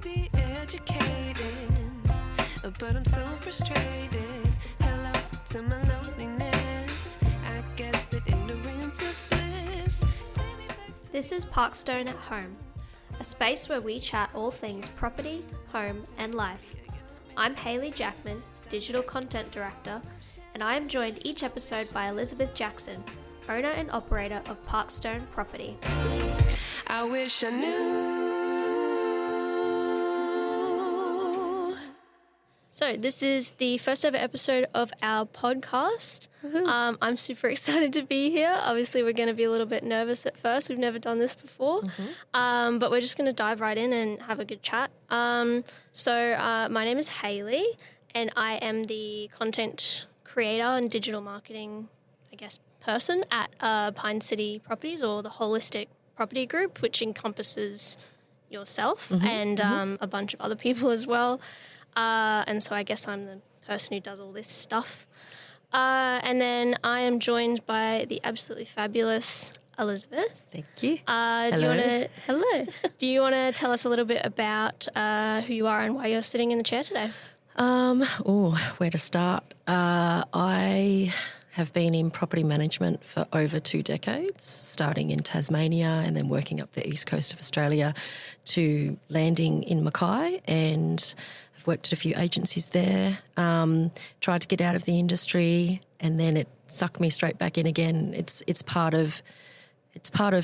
be educated, but I'm so frustrated. Hello to my loneliness. I guess that ignorance is bliss. Take me back to This is Parkstone at Home, a space where we chat all things property, home, and life. I'm Hayley Jackman, Digital Content Director, and I am joined each episode by Elizabeth Jackson, owner and operator of Parkstone Property. I wish I knew. So this is the first ever episode of our podcast. I'm super excited to be here. Obviously, we're going to be a little bit nervous at first. We've never done this before, but we're just going to dive right in and have a good chat. So my name is Hayley, and I am the content creator and digital marketing, person at Pine City Properties, or the Holistic Property Group, which encompasses yourself and a bunch of other people as well. And so I guess I'm the person who does all this stuff. And then I am joined by the absolutely fabulous Elizabeth. Thank you. Hello. Do you want to tell us a little bit about who you are and why you're sitting in the chair today? Where to start? I have been in property management for over 2 decades, starting in Tasmania and then working up the east coast of Australia to landing in Mackay, and I've worked at a few agencies there, tried to get out of the industry, and then it sucked me straight back in again. It's part of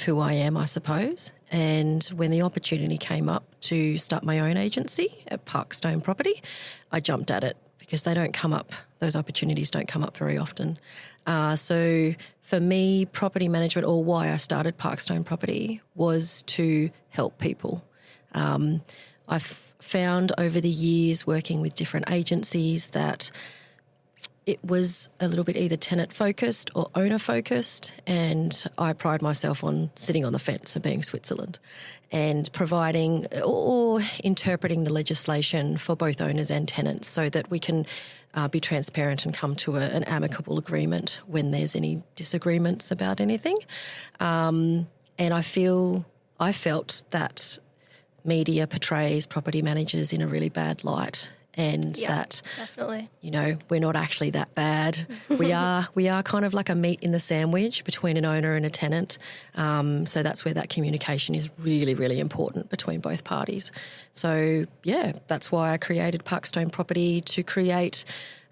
who I am, I suppose. And when the opportunity came up to start my own agency at Parkstone Property, I jumped at it because those opportunities don't come up very often. So for me, property management, or why I started Parkstone Property, was to help people. I've found over the years working with different agencies that it was a little bit either tenant focused or owner focused, and I pride myself on sitting on the fence and being Switzerland and providing or interpreting the legislation for both owners and tenants so that we can be transparent and come to an amicable agreement when there's any disagreements about anything. And I felt that media portrays property managers in a really bad light, and that definitely, we're not actually that bad. we are kind of like a meat in the sandwich between an owner and a tenant. So that's where that communication is really, really important between both parties. So that's why I created Parkstone Property, to create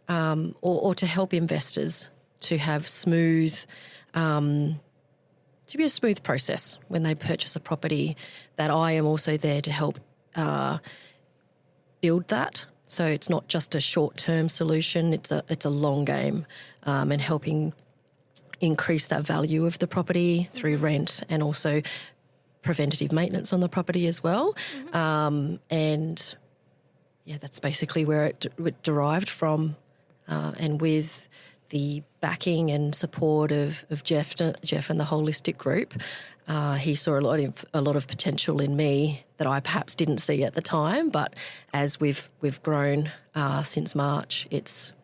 or to help investors to have to be a smooth process when they purchase a property, that I am also there to help build that. So it's not just a short-term solution, it's a long game, and helping increase that value of the property through rent and also preventative maintenance on the property as well. And that's basically where it derived from. And with the backing and support of Jeff and the Holistic Group, he saw a lot of potential in me that I perhaps didn't see at the time. But as we've grown since March, it's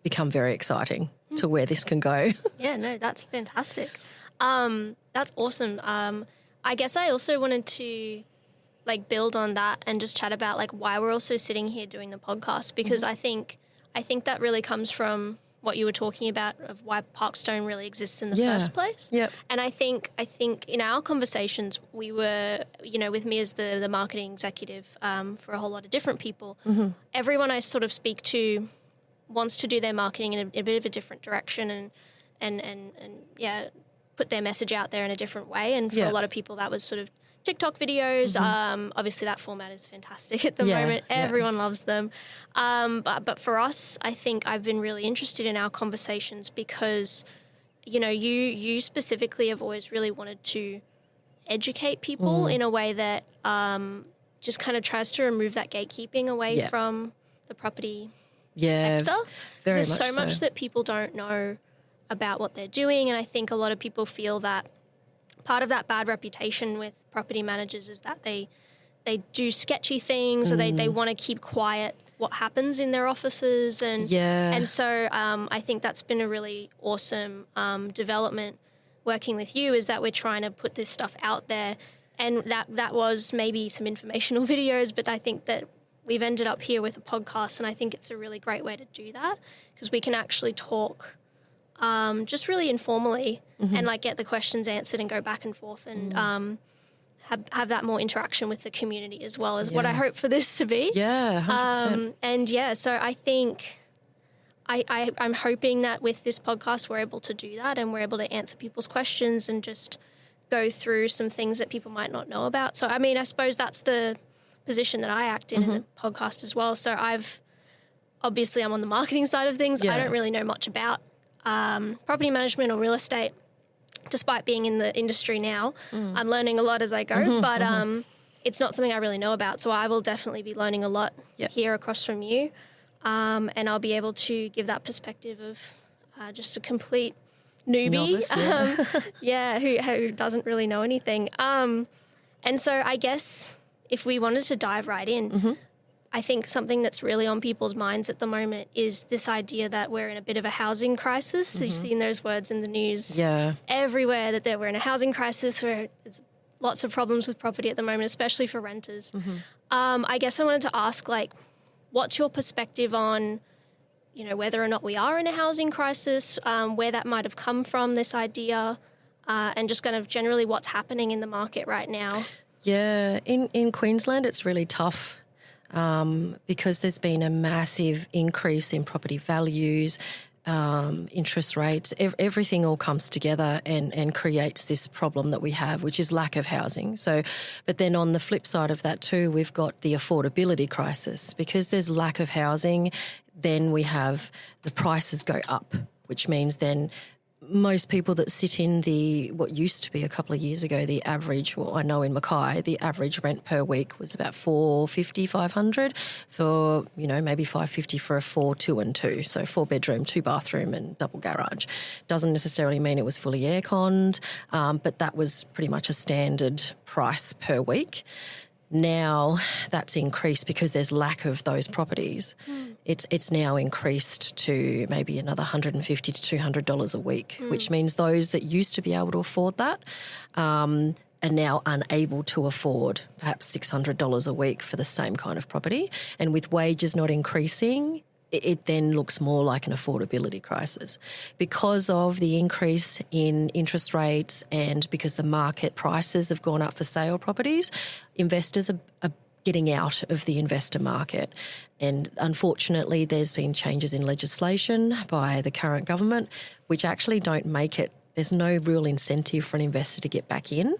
become very exciting to where this can go. Yeah, no, that's fantastic. That's awesome. I guess I also wanted to build on that and just chat about why we're also sitting here doing the podcast, because I think that really comes from what you were talking about of why Parkstone really exists in the first place. Yep. And I think in our conversations, we were, with me as the marketing executive for a whole lot of different people, everyone I sort of speak to wants to do their marketing in a bit of a different direction and put their message out there in a different way. And for a lot of people, that was sort of TikTok videos. Obviously that format is fantastic at the moment. Everyone loves them. But for us, I think I've been really interested in our conversations because, you specifically have always really wanted to educate people in a way that just kind of tries to remove that gatekeeping away from the property sector. Very there's so much that people don't know about what they're doing, and I think a lot of people feel that part of that bad reputation with property managers is that they do sketchy things or they want to keep quiet what happens in their offices. And so I think that's been a really awesome development working with you, is that we're trying to put this stuff out there And that was maybe some informational videos, but I think that we've ended up here with a podcast, and I think it's a really great way to do that because we can actually talk just really informally and like get the questions answered and go back and forth and have that more interaction with the community as well, is what I hope for this to be. Yeah, 100%. And yeah, so I think I'm hoping that with this podcast we're able to do that and we're able to answer people's questions and just go through some things that people might not know about. So, I mean, I suppose that's the position that I act in the podcast as well. So I'm on the marketing side of things. I don't really know much about property management or real estate. Despite being in the industry now, I'm learning a lot as I go, but it's not something I really know about. So I will definitely be learning a lot here across from you, and I'll be able to give that perspective of just a complete newbie, novice, who doesn't really know anything. And so I guess if we wanted to dive right in, I think something that's really on people's minds at the moment is this idea that we're in a bit of a housing crisis. So you've seen those words in the news everywhere, that we're in a housing crisis where there's lots of problems with property at the moment, especially for renters. I guess I wanted to ask, like, what's your perspective on, whether or not we are in a housing crisis, where that might have come from, this idea, and just kind of generally what's happening in the market right now? Yeah, in Queensland it's really tough. Because there's been a massive increase in property values, interest rates, everything all comes together and creates this problem that we have, which is lack of housing. So, but then on the flip side of that too, we've got the affordability crisis. Because there's lack of housing, then we have the prices go up, which means then most people that sit in what used to be a couple of years ago, the average, well, I know in Mackay, the average rent per week was about $450, $500 for, maybe $550 for a 4, 2 and 2. So 4 bedroom, 2 bathroom and double garage. Doesn't necessarily mean it was fully air-conned, but that was pretty much a standard price per week. Now that's increased because there's lack of those properties. It's now increased to maybe another $150 to $200 a week, which means those that used to be able to afford that are now unable to afford perhaps $600 a week for the same kind of property. And with wages not increasing, it then looks more like an affordability crisis. Because of the increase in interest rates and because the market prices have gone up for sale properties, investors are getting out of the investor market. And unfortunately, there's been changes in legislation by the current government, which actually don't make it. There's no real incentive for an investor to get back in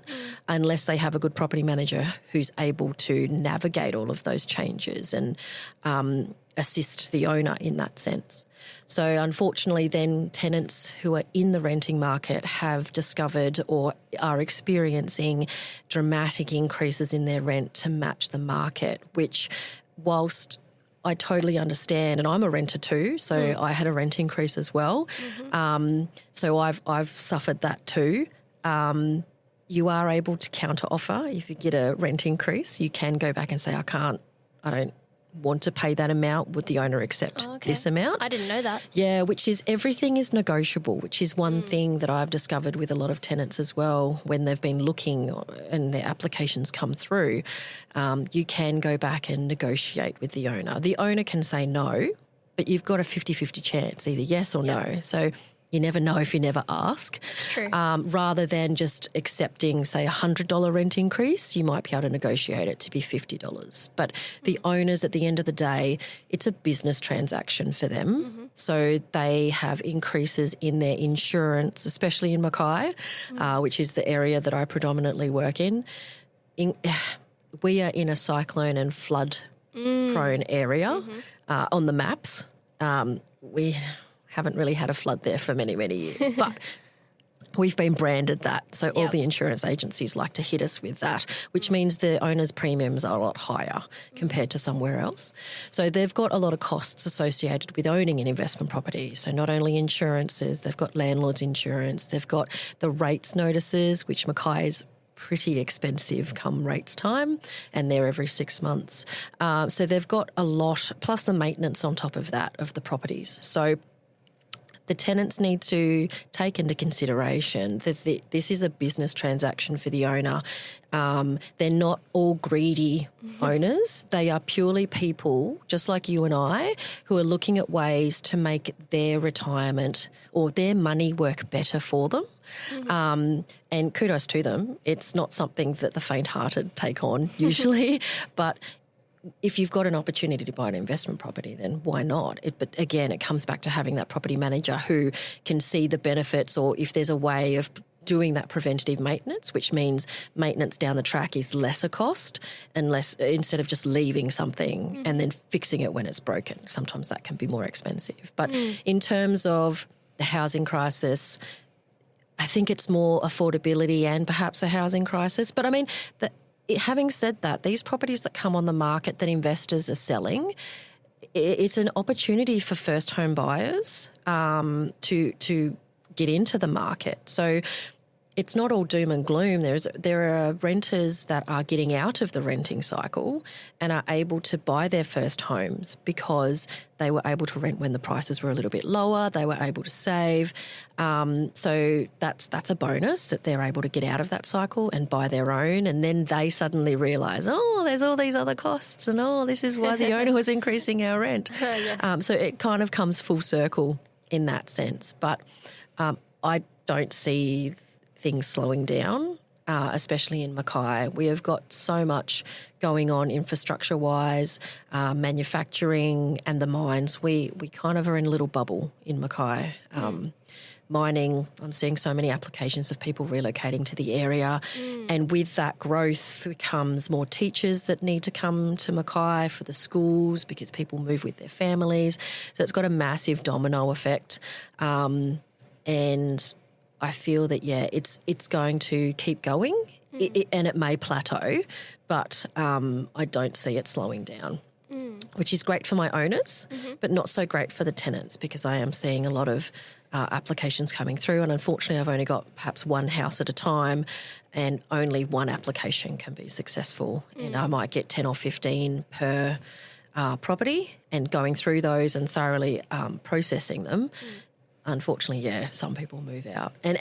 unless they have a good property manager who's able to navigate all of those changes and assist the owner in that sense. So unfortunately then tenants who are in the renting market have discovered or are experiencing dramatic increases in their rent to match the market, which whilst I totally understand, and I'm a renter too, so I had a rent increase as well. So I've suffered that too. You are able to counter offer if you get a rent increase. You can go back and say, I don't want to pay that amount. Would the owner accept this amount? I didn't know that. Yeah, which is everything is negotiable, which is one thing that I've discovered with a lot of tenants as well when they've been looking and their applications come through. You can go back and negotiate with the owner. The owner can say no, but you've got a 50-50 chance, either yes or no. So you never know if you never ask. It's true. Rather than just accepting, say, a $100 rent increase, you might be able to negotiate it to be $50. But the owners, at the end of the day, it's a business transaction for them. So they have increases in their insurance, especially in Mackay, which is the area that I predominantly work in. We are in a cyclone and flood-prone area on the maps. We haven't really had a flood there for many, many years, but we've been branded that. So all the insurance agencies like to hit us with that, which means the owner's premiums are a lot higher compared to somewhere else. So they've got a lot of costs associated with owning an investment property. So not only insurances, they've got landlord's insurance, they've got the rates notices, which Mackay is pretty expensive come rates time, and they're every 6 months. So they've got a lot, plus the maintenance on top of that of the properties. So the tenants need to take into consideration that this is a business transaction for the owner. They're not all greedy owners. They are purely people, just like you and I, who are looking at ways to make their retirement or their money work better for them. And kudos to them. It's not something that the faint-hearted take on usually, but if you've got an opportunity to buy an investment property, then why not? But again, it comes back to having that property manager who can see the benefits, or if there's a way of doing that preventative maintenance, which means maintenance down the track is lesser cost and less, instead of just leaving something and then fixing it when it's broken. Sometimes that can be more expensive. But in terms of the housing crisis, I think it's more affordability and perhaps a housing crisis. But I mean, having said that, these properties that come on the market that investors are selling, it's an opportunity for first home buyers to get into the market. So it's not all doom and gloom. There are renters that are getting out of the renting cycle and are able to buy their first homes because they were able to rent when the prices were a little bit lower. They were able to save. So that's a bonus, that they're able to get out of that cycle and buy their own. And then they suddenly realise, there's all these other costs, and this is why the owner was increasing our rent. Yes. So it kind of comes full circle in that sense. But I don't see things slowing down, especially in Mackay. We have got so much going on infrastructure-wise, manufacturing and the mines. We kind of are in a little bubble in Mackay. Mining, I'm seeing so many applications of people relocating to the area. And with that growth comes more teachers that need to come to Mackay for the schools because people move with their families. So it's got a massive domino effect. And I feel that, it's going to keep going and it may plateau, but I don't see it slowing down, which is great for my owners, but not so great for the tenants, because I am seeing a lot of applications coming through, and unfortunately I've only got perhaps one house at a time and only one application can be successful, and I might get 10 or 15 per property, and going through those and thoroughly processing them. Unfortunately, some people move out. And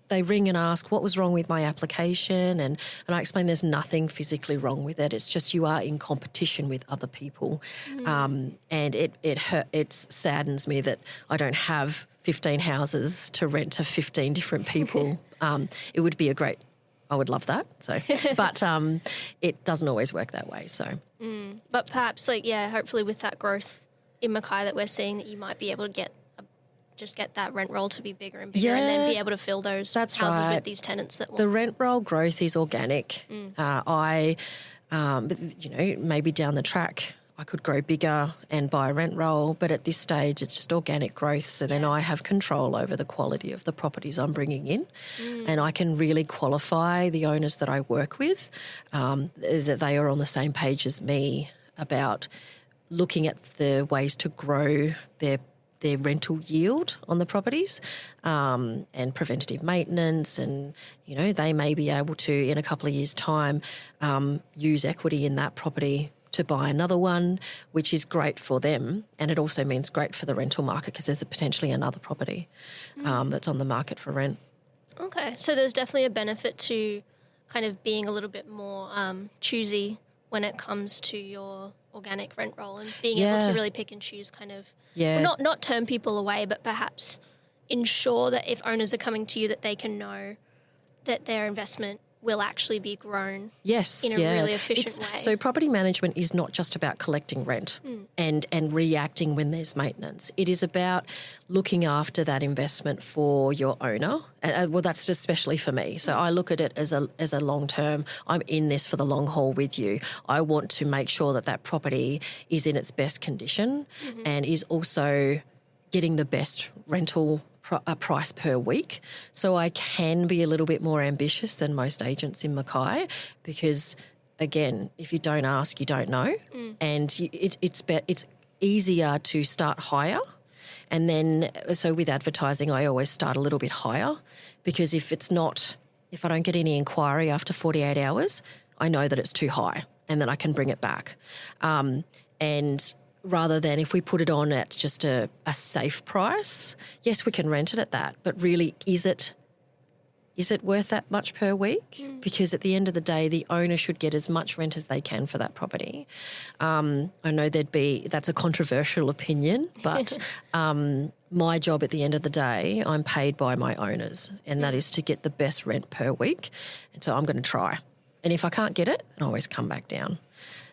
they ring and ask, what was wrong with my application? And I explain there's nothing physically wrong with it. It's just you are in competition with other people. And it saddens me that I don't have 15 houses to rent to 15 different people. It would be I would love that. So, but it doesn't always work that way. So, But perhaps, hopefully with that growth in Mackay that we're seeing, that you might be able to get that rent roll to be bigger and bigger, and then be able to fill those houses with these tenants that want. The rent roll growth is organic. Maybe down the track I could grow bigger and buy a rent roll, but at this stage it's just organic growth. So then I have control over the quality of the properties I'm bringing in, and I can really qualify the owners that I work with, that they are on the same page as me about looking at the ways to grow their rental yield on the properties, and preventative maintenance, and they may be able to, in a couple of years' time, use equity in that property to buy another one, which is great for them, and it also means great for the rental market because there's potentially another property that's on the market for rent. Okay, so there's definitely a benefit to kind of being a little bit more choosy when it comes to your organic rent roll, and being able to really pick and choose kind of. Yeah. Well, not turn people away, but perhaps ensure that if owners are coming to you, that they can know that their investment will actually be grown in a really efficient way. So property management is not just about collecting rent and reacting when there's maintenance. It is about looking after that investment for your owner. And that's especially for me. So I look at it as a long term. I'm in this for the long haul with you. I want to make sure that property is in its best condition and is also getting the best rental price per week. So I can be a little bit more ambitious than most agents in Mackay, because, again, if you don't ask, you don't know. And it's easier to start higher. And then, so with advertising, I always start a little bit higher, because if I don't get any inquiry after 48 hours, I know that it's too high and then I can bring it back. And rather than if we put it on at just a safe price, yes, we can rent it at that, but really is it worth that much per week? Because at the end of the day, the owner should get as much rent as they can for that property. I know that's a controversial opinion, but my job at the end of the day, I'm paid by my owners, and that is to get the best rent per week. And so I'm going to try. And if I can't get it, I always come back down.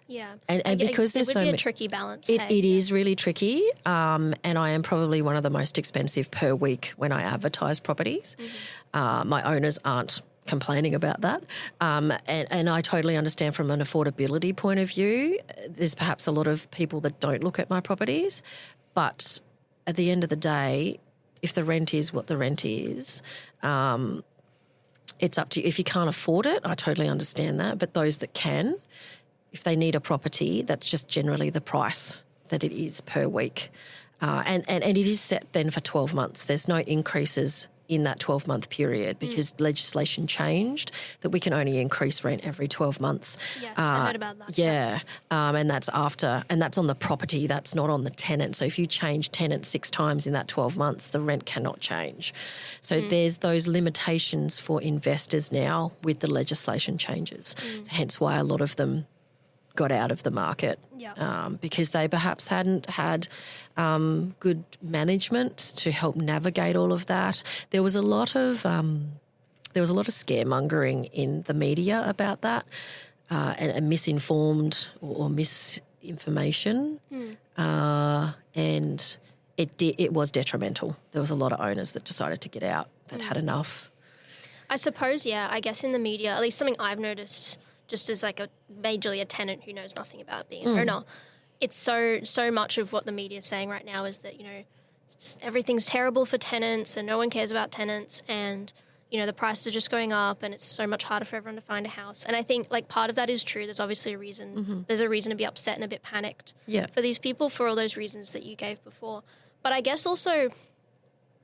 Yeah. And because there's it so would be a many, tricky balance. it is really tricky, and I am probably one of the most expensive per week when I advertise properties. My owners aren't complaining about that, and I totally understand from an affordability point of view. There's perhaps a lot of people that don't look at my properties, but at the end of the day, if the rent is what the rent is, it's up to you. If you can't afford it, I totally understand that, but those that can, if they need a property, that's just generally the price that it is per week. And it is set then for 12 months. There's no increases in that 12-month period because legislation changed that we can only increase rent every 12 months. Yes, I heard about that. Yeah, and that's on the property, that's not on the tenant. So if you change tenant 6 times in that 12 months, the rent cannot change. So there's those limitations for investors now with the legislation changes, hence why a lot of them got out of the market because they perhaps hadn't had good management to help navigate all of that. There was a lot of scaremongering in the media about that and misinformed or misinformation, and it was detrimental. There was a lot of owners that decided to get out that had enough. I suppose, I guess in the media, at least something I've noticed, just as like majorly a tenant who knows nothing about being an owner, it's so much of what the media is saying right now is that, everything's terrible for tenants and no one cares about tenants and, the prices are just going up and it's so much harder for everyone to find a house. And I think like part of that is true. There's obviously a reason. There's a reason to be upset and a bit panicked for these people for all those reasons that you gave before. But I guess also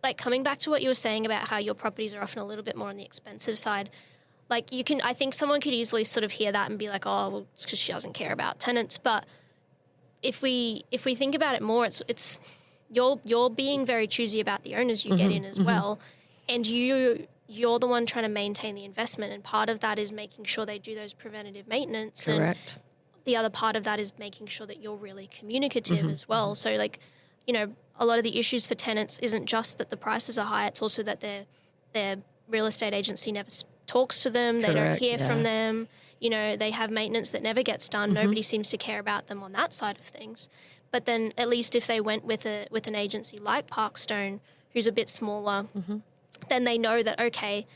like coming back to what you were saying about how your properties are often a little bit more on the expensive side, like I think someone could easily sort of hear that and be like, oh, well, it's because she doesn't care about tenants. But if we think about it more, it's you're being very choosy about the owners you get in as well, and you're the one trying to maintain the investment, and part of that is making sure they do those preventative maintenance. Correct. And the other part of that is making sure that you're really communicative as well. So like, a lot of the issues for tenants isn't just that the prices are high; it's also that their real estate agency never talks to them. They don't hear from them. They have maintenance that never gets done. Nobody seems to care about them on that side of things. But then at least if they went with an agency like Parkstone, who's a bit smaller, then they know that, okay,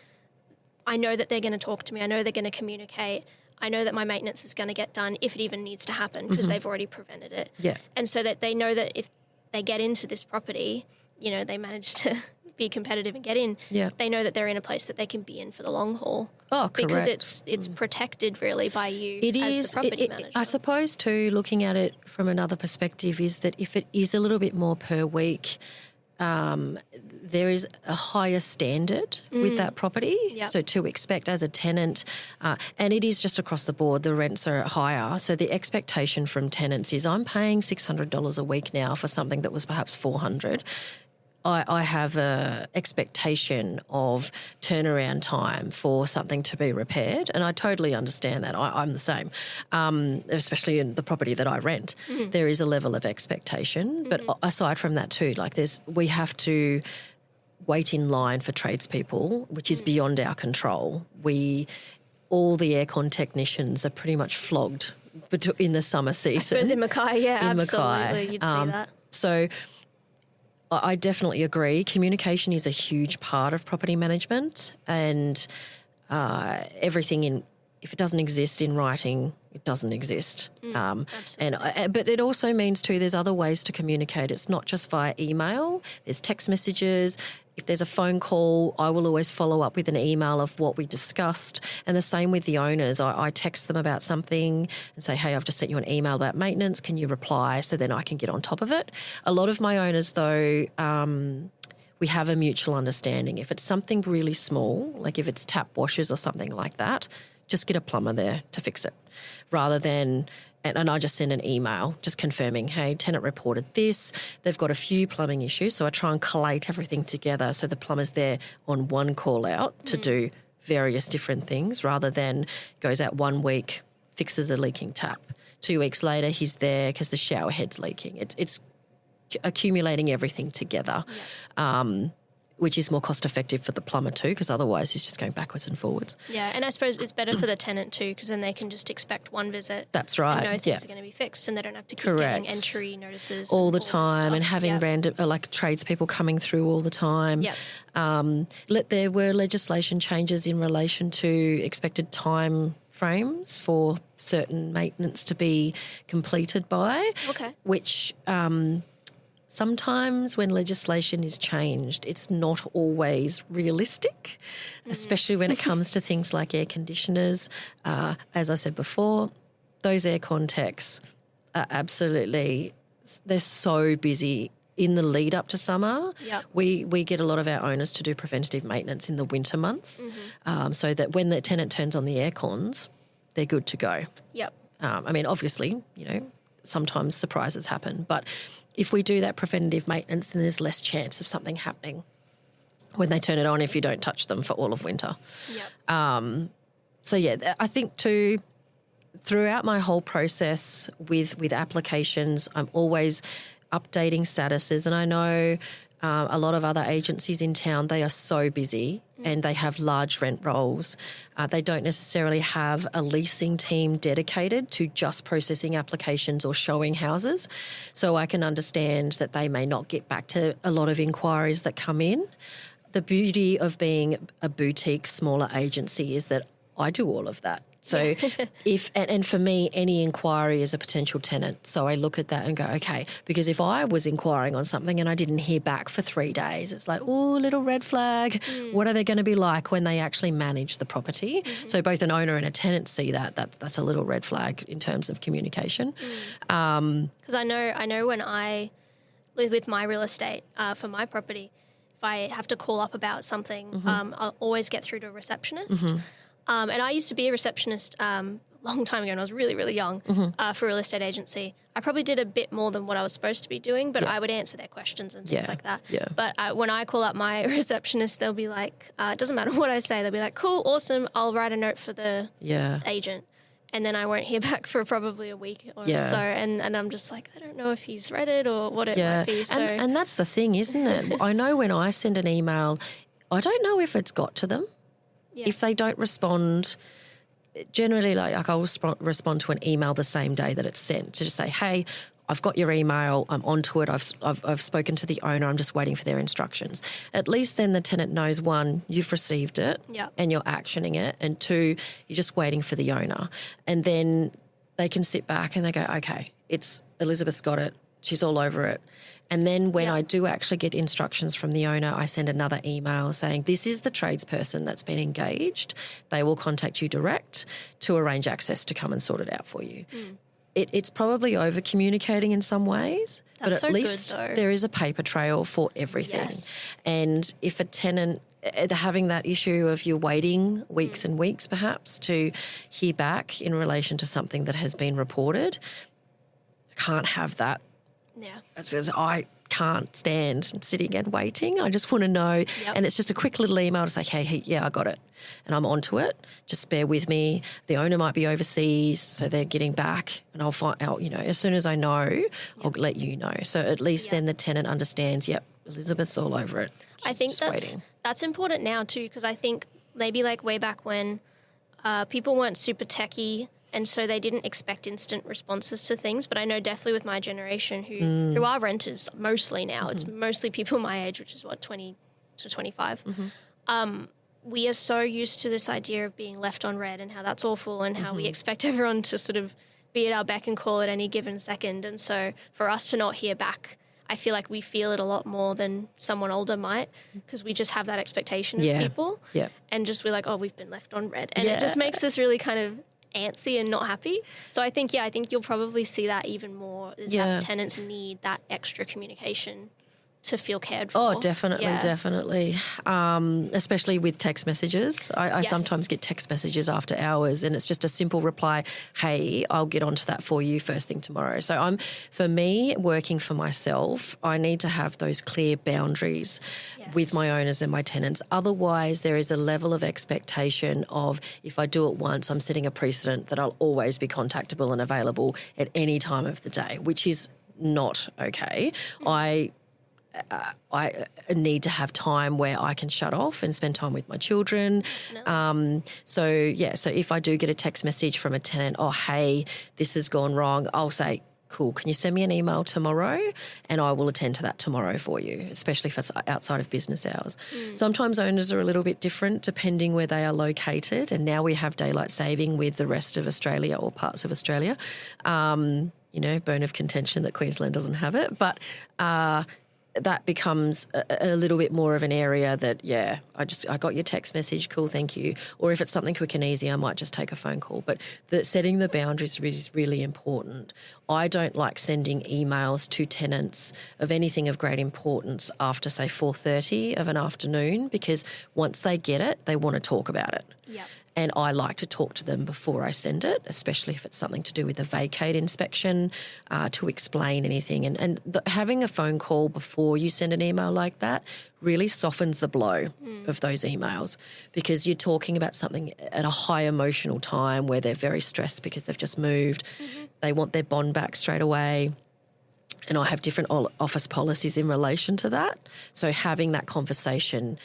I know that they're going to talk to me. I know they're going to communicate. I know that my maintenance is going to get done if it even needs to happen because they've already prevented it. Yeah. And so that they know that if they get into this property, they manage to be competitive and get in, they know that they're in a place that they can be in for the long haul. Oh, correct. Because it's protected really by you as the property manager. I suppose too, looking at it from another perspective is that if it is a little bit more per week, there is a higher standard with that property. Yep. So to expect as a tenant, and it is just across the board, the rents are higher. So the expectation from tenants is I'm paying $600 a week now for something that was perhaps $400. I have a expectation of turnaround time for something to be repaired, and I totally understand that. I'm the same, especially in the property that I rent. There is a level of expectation, but aside from that too, like we have to wait in line for tradespeople, which is beyond our control. All the aircon technicians are pretty much flogged in the summer season. I suppose in Mackay, absolutely, you'd see that. So I definitely agree. Communication is a huge part of property management, and everything if it doesn't exist in writing, it doesn't exist. But it also means too, there's other ways to communicate. It's not just via email. There's text messages. If there's a phone call, I will always follow up with an email of what we discussed. And the same with the owners. I text them about something and say, hey, I've just sent you an email about maintenance. Can you reply? So then I can get on top of it. A lot of my owners, though, we have a mutual understanding. If it's something really small, like if it's tap washers or something like that, just get a plumber there to fix it rather than and I just send an email just confirming, hey, tenant reported this. They've got a few plumbing issues, so I try and collate everything together so the plumber's there on one call out to do various different things rather than goes out 1 week, fixes a leaking tap. 2 weeks later, he's there because the shower head's leaking. It's accumulating everything together, which is more cost effective for the plumber too, because otherwise he's just going backwards and forwards. Yeah, and I suppose it's better for the tenant too, because then they can just expect one visit. That's right. And know things are going to be fixed, and they don't have to keep getting entry notices all the time and having random tradespeople coming through all the time. Yep. There were legislation changes in relation to expected time frames for certain maintenance to be completed by. Okay. Which sometimes when legislation is changed, it's not always realistic, especially when it comes to things like air conditioners. As I said before, those aircon techs are absolutely, they're so busy in the lead up to summer. Yep. We get a lot of our owners to do preventative maintenance in the winter months so that when the tenant turns on the air cons, they're good to go. Yep. I mean, obviously, sometimes surprises happen, but if we do that preventative maintenance, then there's less chance of something happening when they turn it on if you don't touch them for all of winter. Yep. So, yeah, I think too, throughout my whole process with applications, I'm always updating statuses, and I know a lot of other agencies in town, they are so busy and they have large rent rolls. They don't necessarily have a leasing team dedicated to just processing applications or showing houses. So I can understand that they may not get back to a lot of inquiries that come in. The beauty of being a boutique, smaller agency is that I do all of that. So and for me, any inquiry is a potential tenant. So I look at that and go, okay, because if I was inquiring on something and I didn't hear back for 3 days, it's like, oh, little red flag. What are they going to be like when they actually manage the property? So both an owner and a tenant see that's a little red flag in terms of communication. Because I know when I live with my real estate for my property, if I have to call up about something, I'll always get through to a receptionist. And I used to be a receptionist a long time ago when I was really, really young for a real estate agency. I probably did a bit more than what I was supposed to be doing, but I would answer their questions and things like that. Yeah. But when I call up my receptionist, they'll be like, it doesn't matter what I say. They'll be like, cool, awesome, I'll write a note for the agent. And then I won't hear back for probably a week or so. And I'm just like, I don't know if he's read it or what it might be. So. And that's the thing, isn't it? I know when I send an email, I don't know if it's got to them. Yeah. If they don't respond, generally like I'll respond to an email the same day that it's sent to just say, hey, I've got your email, I'm onto it, I've spoken to the owner, I'm just waiting for their instructions. At least then the tenant knows, one, you've received it and you're actioning it, and two, you're just waiting for the owner. And then they can sit back and they go, okay, Elizabeth's got it, she's all over it. And then when I do actually get instructions from the owner, I send another email saying, this is the tradesperson that's been engaged. They will contact you direct to arrange access to come and sort it out for you. It's probably over-communicating in some ways, but at least there is a paper trail for everything. Yes. And if a tenant having that issue of you're waiting weeks and weeks perhaps to hear back in relation to something that has been reported, I can't have that. Yeah. I can't stand sitting and waiting. I just want to know. And it's just a quick little email to say, hey, yeah, I got it. And I'm onto it. Just bear with me. The owner might be overseas, so they're getting back, and I'll find out, as soon as I know, I'll let you know. So at least then the tenant understands, Elizabeth's all over it. I think that's important now too, because I think maybe like way back when people weren't super techie, and so they didn't expect instant responses to things. But I know definitely with my generation who are renters mostly now, it's mostly people my age, which is 20 to 25. We are so used to this idea of being left on red and how that's awful, and how we expect everyone to sort of be at our beck and call at any given second. And so for us to not hear back, I feel like we feel it a lot more than someone older might, because we just have that expectation of people. Yeah. And just we're like, oh, we've been left on red. And it just makes us really kind of antsy and not happy. So I think you'll probably see that even more, is that tenants need that extra communication to feel cared for. Oh, definitely, definitely. Especially with text messages. I sometimes get text messages after hours and it's just a simple reply, hey, I'll get onto that for you first thing tomorrow. So for me, working for myself, I need to have those clear boundaries with my owners and my tenants. Otherwise, there is a level of expectation of if I do it once, I'm setting a precedent that I'll always be contactable and available at any time of the day, which is not okay. I need to have time where I can shut off and spend time with my children. So if I do get a text message from a tenant, oh, hey, this has gone wrong, I'll say, cool, can you send me an email tomorrow? And I will attend to that tomorrow for you, especially if it's outside of business hours. Sometimes owners are a little bit different depending where they are located. And now we have daylight saving with the rest of Australia or parts of Australia. Bone of contention that Queensland doesn't have it. But that becomes a little bit more of an area that, I got your text message, cool, thank you. Or if it's something quick and easy, I might just take a phone call. But setting the boundaries is really important. I don't like sending emails to tenants of anything of great importance after, say, 4:30 of an afternoon because once they get it, they want to talk about it. Yep. And I like to talk to them before I send it, especially if it's something to do with a vacate inspection, to explain anything. And having a phone call before you send an email like that really softens the blow of those emails because you're talking about something at a high emotional time where they're very stressed because they've just moved. They want their bond back straight away. And I have different office policies in relation to that. So having that conversation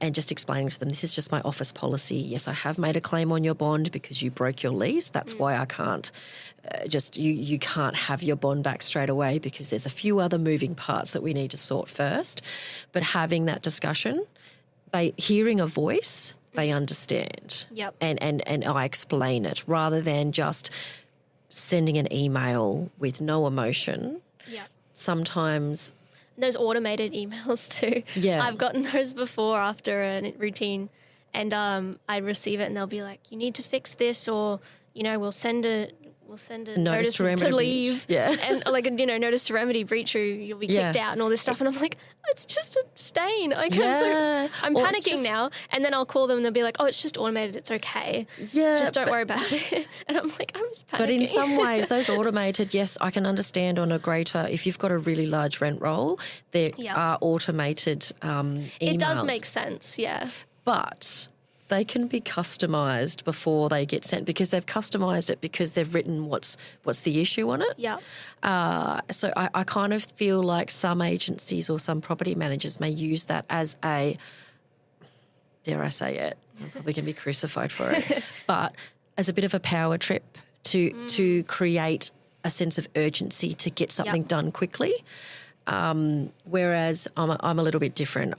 and just explaining to them, this is just my office policy. Yes, I have made a claim on your bond because you broke your lease. That's why I can't you can't have your bond back straight away because there's a few other moving parts that we need to sort first. But having that discussion, hearing a voice, they understand. Yep. And I explain it rather than just sending an email with no emotion. Yep. Sometimes those automated emails too. Yeah. I've gotten those before after a routine and I receive it and they'll be like, you need to fix this or, we'll send a notice to leave. Yeah. And notice to remedy breach or you'll be kicked out and all this stuff. And I'm like, it's just a stain. I'm panicking now. And then I'll call them and they'll be like, oh, it's just automated. It's okay. Yeah. Just don't worry about it. And I'm like, I was panicking. But in some ways, those automated, yes, I can understand on a greater, if you've got a really large rent roll, there are automated emails. It does make sense, yeah. But they can be customised before they get sent because they've customised it because they've written what's the issue on it. Yeah. So I kind of feel like some agencies or some property managers may use that as a, dare I say it, I'm probably going to be crucified for it, but as a bit of a power trip to create a sense of urgency to get something done quickly. Whereas I'm a little bit different.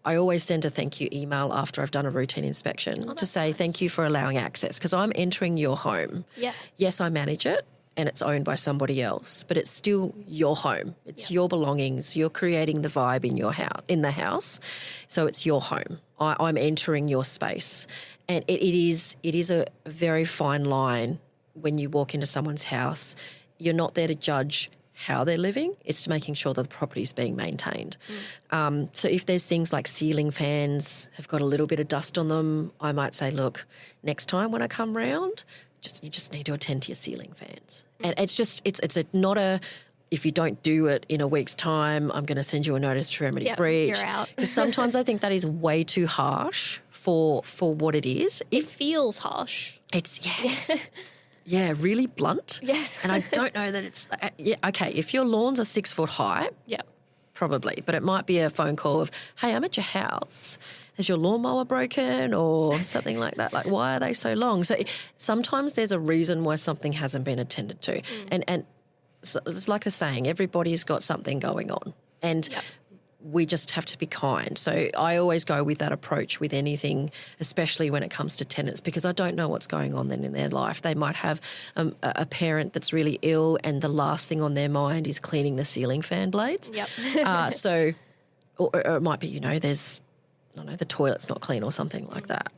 I always send a thank you email after I've done a routine inspection to say thank you for allowing access because I'm entering your home. Yeah. Yes, I manage it and it's owned by somebody else, but it's still your home. It's your belongings. You're creating the vibe in the house, so it's your home. I'm entering your space, and it is a very fine line when you walk into someone's house. You're not there to judge how they're living, it's making sure that the property is being maintained. So if there's things like ceiling fans have got a little bit of dust on them, I might say, look, next time when I come round, you just need to attend to your ceiling fans. And it's not a, if you don't do it in a week's time, I'm going to send you a notice to remedy breach. You're out. Because sometimes I think that is way too harsh for what it is. It feels harsh. It's, yeah, really blunt. Yes. And I don't know that it's, okay, if your lawns are 6 foot high, probably, but it might be a phone call of, hey, I'm at your house. Has your lawnmower broken or something like that? Like, why are they so long? So sometimes there's a reason why something hasn't been attended to. And so it's like the saying, everybody's got something going on. And we just have to be kind. So I always go with that approach with anything, especially when it comes to tenants, because I don't know what's going on then in their life. They might have a parent that's really ill and the last thing on their mind is cleaning the ceiling fan blades. Or it might be, there's, I don't know, the toilet's not clean or something like that.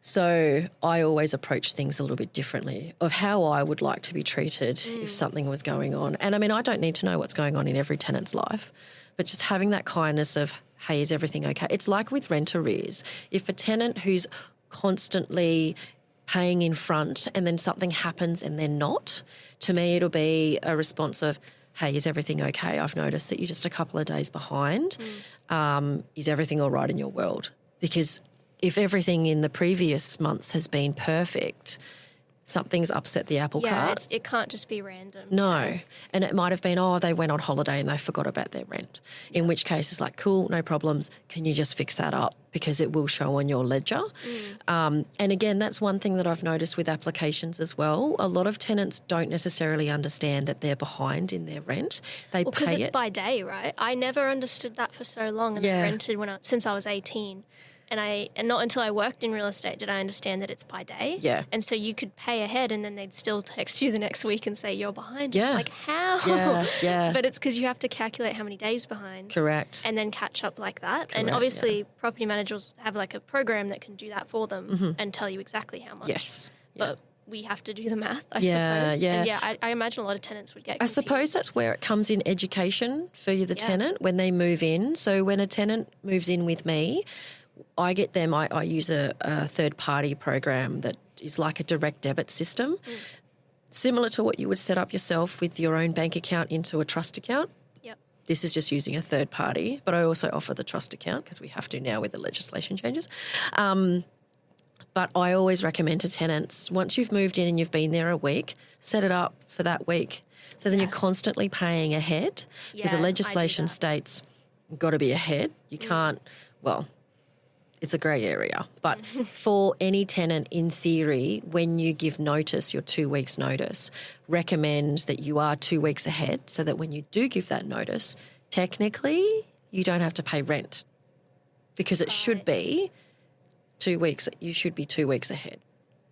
So I always approach things a little bit differently of how I would like to be treated if something was going on. And I mean, I don't need to know what's going on in every tenant's life, but just having that kindness of, hey, is everything okay? It's like with rent arrears. If a tenant who's constantly paying in front and then something happens and they're not, to me it'll be a response of, hey, is everything okay? I've noticed that you're just a couple of days behind. Is everything all right in your world? Because if everything in the previous months has been perfect, something's upset the apple cart. It can't just be random. No. And it might have been, they went on holiday and they forgot about their rent, in which case it's like, cool, no problems. Can you just fix that up? Because it will show on your ledger. And again, that's one thing that I've noticed with applications as well. A lot of tenants don't necessarily understand that they're behind in their rent. They pay because it's by day, right? I never understood that for so long, and I rented since I was 18. And not until I worked in real estate did I understand that it's by day. Yeah. And so you could pay ahead and then they'd still text you the next week and say, you're behind. Yeah. Like, how? Yeah. But it's because you have to calculate how many days behind. Correct. And then catch up like that. Correct, and obviously property managers have like a program that can do that for them and tell you exactly how much. Yes. But we have to do the math, I Yeah, suppose. yeah. And I imagine a lot of tenants would get I confused. suppose that's where it comes in education for you, the tenant, when they move in. So when a tenant moves in with me, I get them, I use a third-party program that is like a direct debit system, similar to what you would set up yourself with your own bank account into a trust account. Yep. This is just using a third party, but I also offer the trust account because we have to now with the legislation changes. But I always recommend to tenants, once you've moved in and you've been there a week, set it up for that week. So then you're constantly paying ahead because the legislation states you've got to be ahead. You can't, it's a grey area. But for any tenant, in theory, when you give notice, your 2 weeks notice, recommends that you are 2 weeks ahead so that when you do give that notice, technically you don't have to pay rent because it should be 2 weeks. You should be 2 weeks ahead.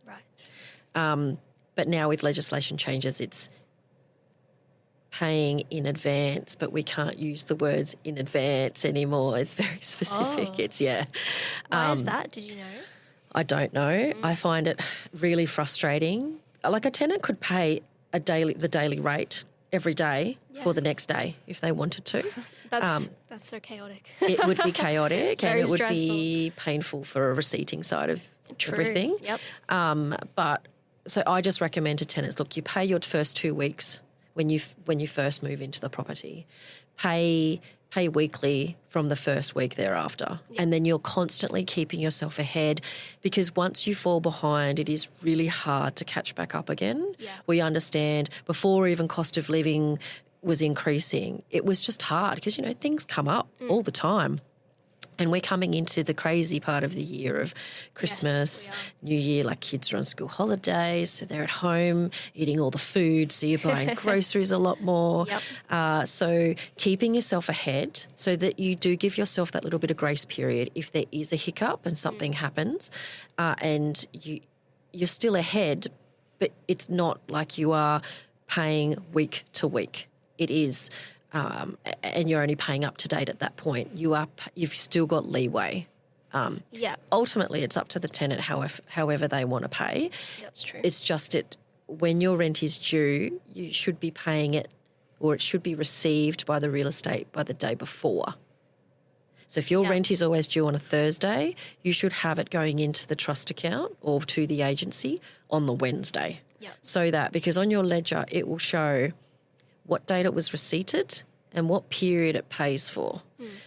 Right. But now with legislation changes, it's paying in advance, but we can't use the words in advance anymore. It's very specific. It's, Why is that? Did you know? I don't know. I find it really frustrating. Like a tenant could pay the daily rate every day for the next day if they wanted to. That's so chaotic. It would be chaotic and it would stressful. be painful for a receipting side of everything. Yep. But so I just recommend to tenants, look, you pay your first 2 weeks when you first move into the property. Pay weekly from the first week thereafter. Yep. And then you're constantly keeping yourself ahead because once you fall behind, it is really hard to catch back up again. Yeah. We understand before even cost of living was increasing, it was just hard because, things come up all the time. And we're coming into the crazy part of the year of Christmas, New Year, like kids are on school holidays, so they're at home eating all the food, so you're buying groceries a lot more. Yep. So keeping yourself ahead so that you do give yourself that little bit of grace period if there is a hiccup and something happens and you're still ahead, but it's not like you are paying week to week. It is... and you're only paying up to date at that point. You've still got leeway. Ultimately, it's up to the tenant however they want to pay. That's true. It's just when your rent is due, you should be paying it or it should be received by the real estate by the day before. So if your rent is always due on a Thursday, you should have it going into the trust account or to the agency on the Wednesday. So that because on your ledger it will show what date it was receipted and what period it pays for.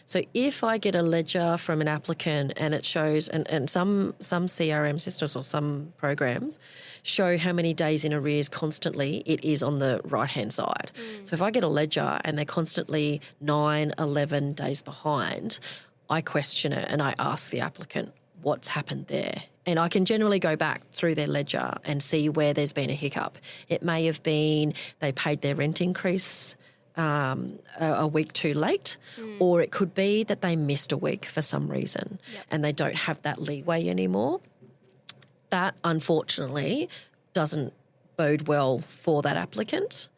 So if I get a ledger from an applicant and it shows, and some CRM systems or some programs show how many days in arrears constantly, it is on the right-hand side. So if I get a ledger and they're constantly 9, 11 days behind, I question it and I ask the applicant, what's happened there? And I can generally go back through their ledger and see where there's been a hiccup. It may have been they paid their rent increase a week too late, or it could be that they missed a week for some reason and they don't have that leeway anymore. That, unfortunately, doesn't bode well for that applicant.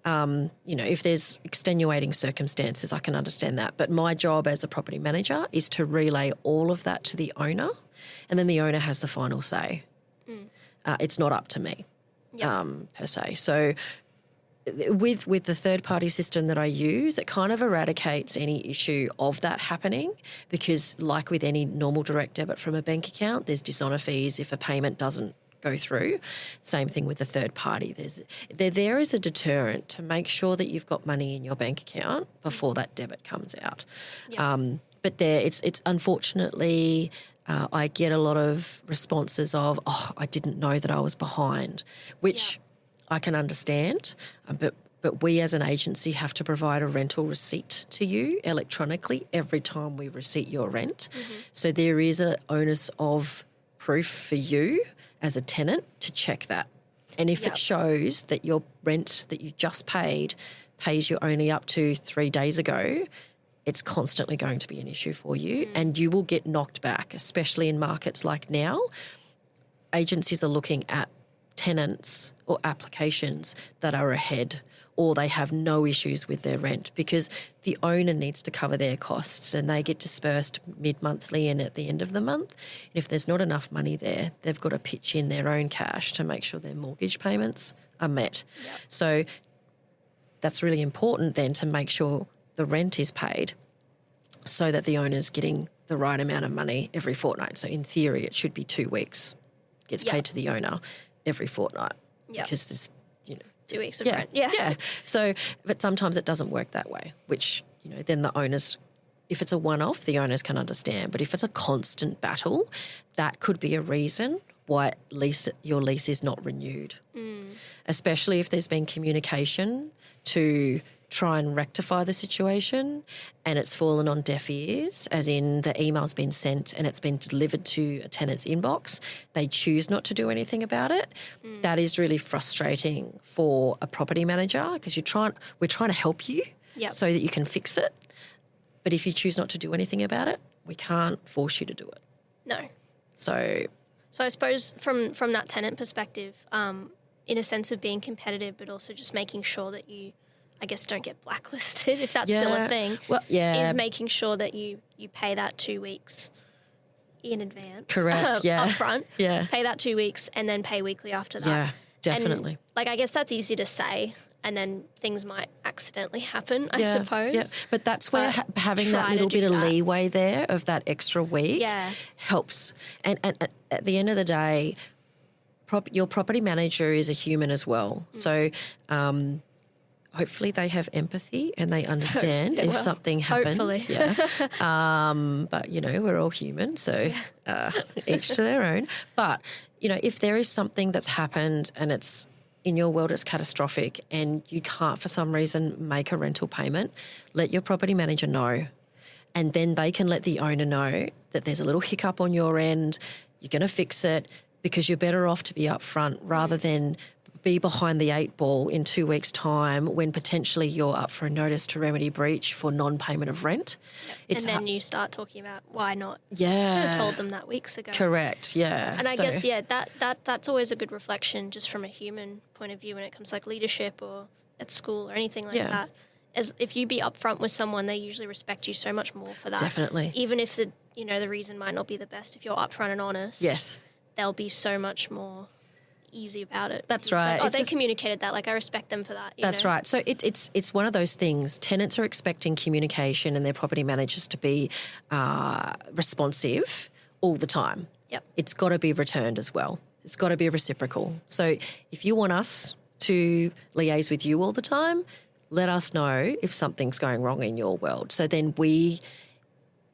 If there's extenuating circumstances, I can understand that. But my job as a property manager is to relay all of that to the owner, and then the owner has the final say. It's not up to me, per se. So with the third-party system that I use, it kind of eradicates any issue of that happening because like with any normal direct debit from a bank account, there's dishonour fees if a payment doesn't go through. Same thing with the third party. They're there as a deterrent to make sure that you've got money in your bank account before that debit comes out. But it's unfortunately I get a lot of responses of, I didn't know that I was behind, which I can understand, but we as an agency have to provide a rental receipt to you electronically every time we receipt your rent. So there is an onus of proof for you as a tenant to check that. And if it shows that your rent that you just paid pays you only up to 3 days ago, it's constantly going to be an issue for you and you will get knocked back, especially in markets like now. Agencies are looking at tenants or applications that are ahead or they have no issues with their rent because the owner needs to cover their costs and they get dispersed mid-monthly and at the end of the month. And if there's not enough money there, they've got to pitch in their own cash to make sure their mortgage payments are met. So that's really important then to make sure the rent is paid so that the owner's getting the right amount of money every fortnight. So in theory, it should be 2 weeks. Gets paid to the owner every fortnight because there's, 2 weeks of rent. Yeah. So, but sometimes it doesn't work that way, which, then the owners, if it's a one-off, the owners can understand. But if it's a constant battle, that could be a reason why your lease is not renewed, especially if there's been communication to try and rectify the situation and it's fallen on deaf ears, as in the email's been sent and it's been delivered to a tenant's inbox. They choose not to do anything about it. That is really frustrating for a property manager because we're trying to help you so that you can fix it. But if you choose not to do anything about it, we can't force you to do it. No. So I suppose from that tenant perspective, in a sense of being competitive but also just making sure that you, I guess, don't get blacklisted, if that's still a thing, is making sure that you pay that 2 weeks in advance. Correct, up front. Pay that 2 weeks and then pay weekly after that. Yeah, definitely. And, I guess that's easy to say and then things might accidentally happen, I suppose. Yeah. But that's where having that little bit of leeway there of that extra week helps. And at the end of the day, your property manager is a human as well. So hopefully they have empathy and they understand if something happens. Hopefully. But, we're all human, so each to their own. But, if there is something that's happened and it's in your world it's catastrophic and you can't for some reason make a rental payment, let your property manager know. And then they can let the owner know that there's a little hiccup on your end, you're going to fix it because you're better off to be upfront rather than be behind the 8 ball in 2 weeks' time when potentially you're up for a notice to remedy breach for non-payment of rent. And then you start talking about why not. I have told them that weeks ago. Correct, yeah. And I guess, that's always a good reflection just from a human point of view when it comes to leadership or at school or anything like that. As if you be upfront with someone, they usually respect you so much more for that. Definitely. Even if the reason might not be the best, if you're upfront and honest, they'll be so much more easy about it. That's right. They communicated that. I respect them for that. That's right. So it's one of those things. Tenants are expecting communication and their property managers to be responsive all the time. Yep. It's got to be returned as well. It's got to be reciprocal. So if you want us to liaise with you all the time, let us know if something's going wrong in your world. So then we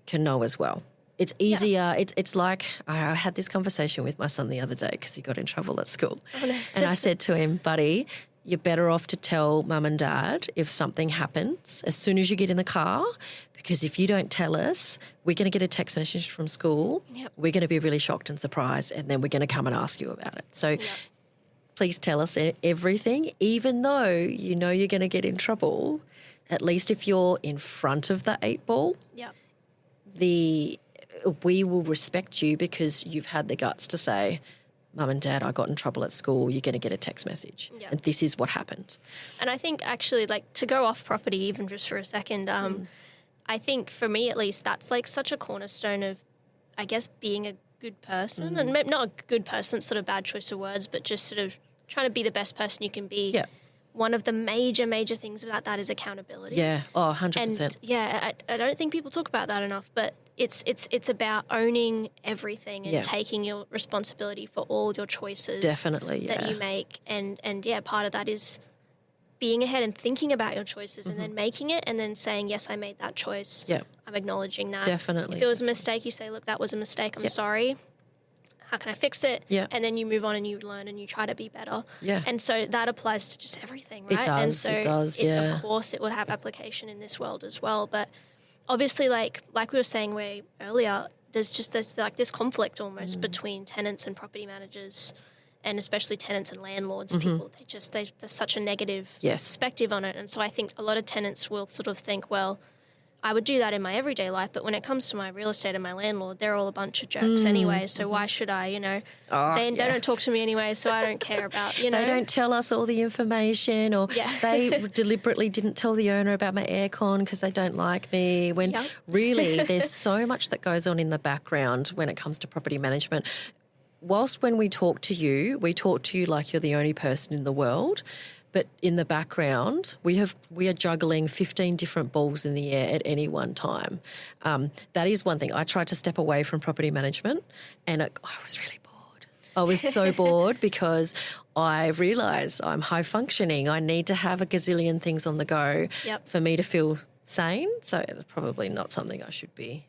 can know as well. It's easier. Yeah. It's like I had this conversation with my son the other day because he got in trouble at school. Oh, no. And I said to him, buddy, you're better off to tell mum and dad if something happens as soon as you get in the car, because if you don't tell us, we're going to get a text message from school. Yep. We're going to be really shocked and surprised, and then we're going to come and ask you about it. So please tell us everything, even though you're going to get in trouble. At least if you're in front of the 8 ball, we will respect you because you've had the guts to say, Mum and Dad, I got in trouble at school, you're going to get a text message. Yeah. And this is what happened. And I think actually, like, to go off property even just for a second, I think for me at least, that's like such a cornerstone of, I guess, being a good person. And not a good person, it's sort of bad choice of words, but just sort of trying to be the best person you can be. Yeah. One of the major things about that is accountability. Yeah. Oh, 100%. And yeah, I don't think people talk about that enough, but it's about owning everything and taking your responsibility for all your choices. Definitely, yeah. That you make. And yeah, part of that is being ahead and thinking about your choices and then making it and then saying, yes, I made that choice. Yeah. I'm acknowledging that. Definitely. If it was a mistake, you say, look, that was a mistake. I'm sorry. How can I fix it? Yeah. And then you move on and you learn and you try to be better. Yeah. And so that applies to just everything, right? It does, and so it does, yeah. Of course, it would have application in this world as well. But obviously, like we were saying way earlier, there's just this conflict almost between tenants and property managers, and especially tenants and landlords. People, there's such a negative perspective on it. And so I think a lot of tenants will sort of think, well, I would do that in my everyday life, but when it comes to my real estate and my landlord, they're all a bunch of jerks anyway, so why should I, they don't talk to me anyway, so I don't care about, They don't tell us all the information, or they deliberately didn't tell the owner about my aircon because they don't like me, when really there's so much that goes on in the background when it comes to property management. Whilst when we talk to you like you're the only person in the world, but in the background, we are juggling 15 different balls in the air at any one time. That is one thing. I tried to step away from property management, and I was really bored. I was so bored because I realised I'm high functioning. I need to have a gazillion things on the go for me to feel sane. So it's probably not something I should be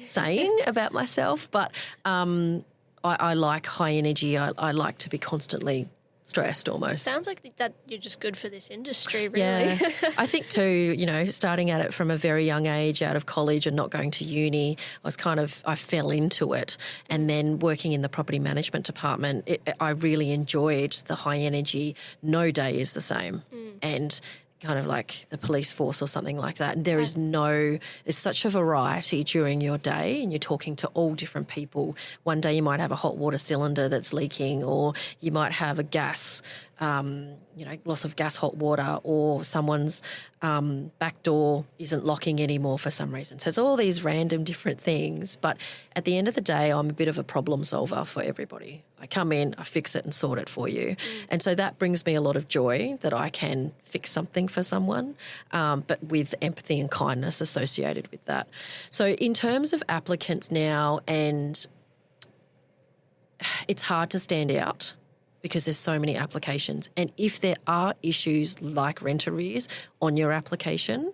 saying about myself, but I like high energy. I like to be constantly stressed almost. Sounds like that you're just good for this industry, really. Yeah. I think too, starting at it from a very young age, out of college and not going to uni, I fell into it. And then working in the property management department, I really enjoyed the high energy. No day is the same. And kind of like the police force or something like that. And there's such a variety during your day, and you're talking to all different people. One day you might have a hot water cylinder that's leaking, or you might have a gas, loss of gas, hot water, or someone's back door isn't locking anymore for some reason. So it's all these random different things. But at the end of the day, I'm a bit of a problem solver for everybody. I come in, I fix it and sort it for you. And so that brings me a lot of joy that I can fix something for someone, but with empathy and kindness associated with that. So in terms of applicants now, and it's hard to stand out because there's so many applications. And if there are issues like rent arrears on your application,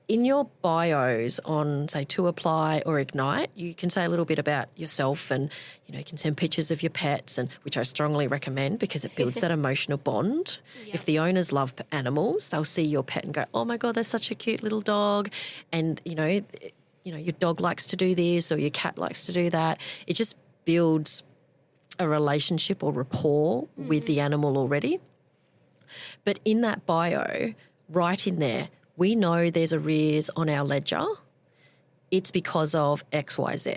in your bios on, say, To Apply or Ignite, you can say a little bit about yourself, and, you can send pictures of your pets, and which I strongly recommend because it builds that emotional bond. If the owners love animals, they'll see your pet and go, oh, my God, they're such a cute little dog. And, your dog likes to do this or your cat likes to do that. It just builds a relationship or rapport with the animal already. But in that bio, right in there, we know there's arrears on our ledger. It's because of X, Y, Z.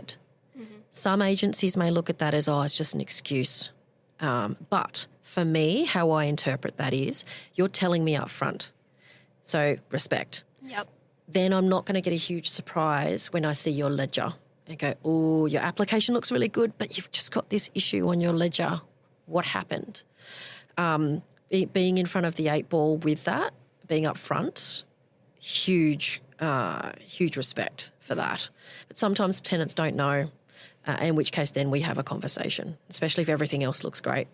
Some agencies may look at that as, it's just an excuse. But for me, how I interpret that is, you're telling me up front. So respect. Yep. Then I'm not going to get a huge surprise when I see your ledger and go, oh, your application looks really good, but you've just got this issue on your ledger. What happened? Being in front of the 8 ball with that, being up front, huge respect for that. But sometimes tenants don't know, in which case then we have a conversation, especially if everything else looks great.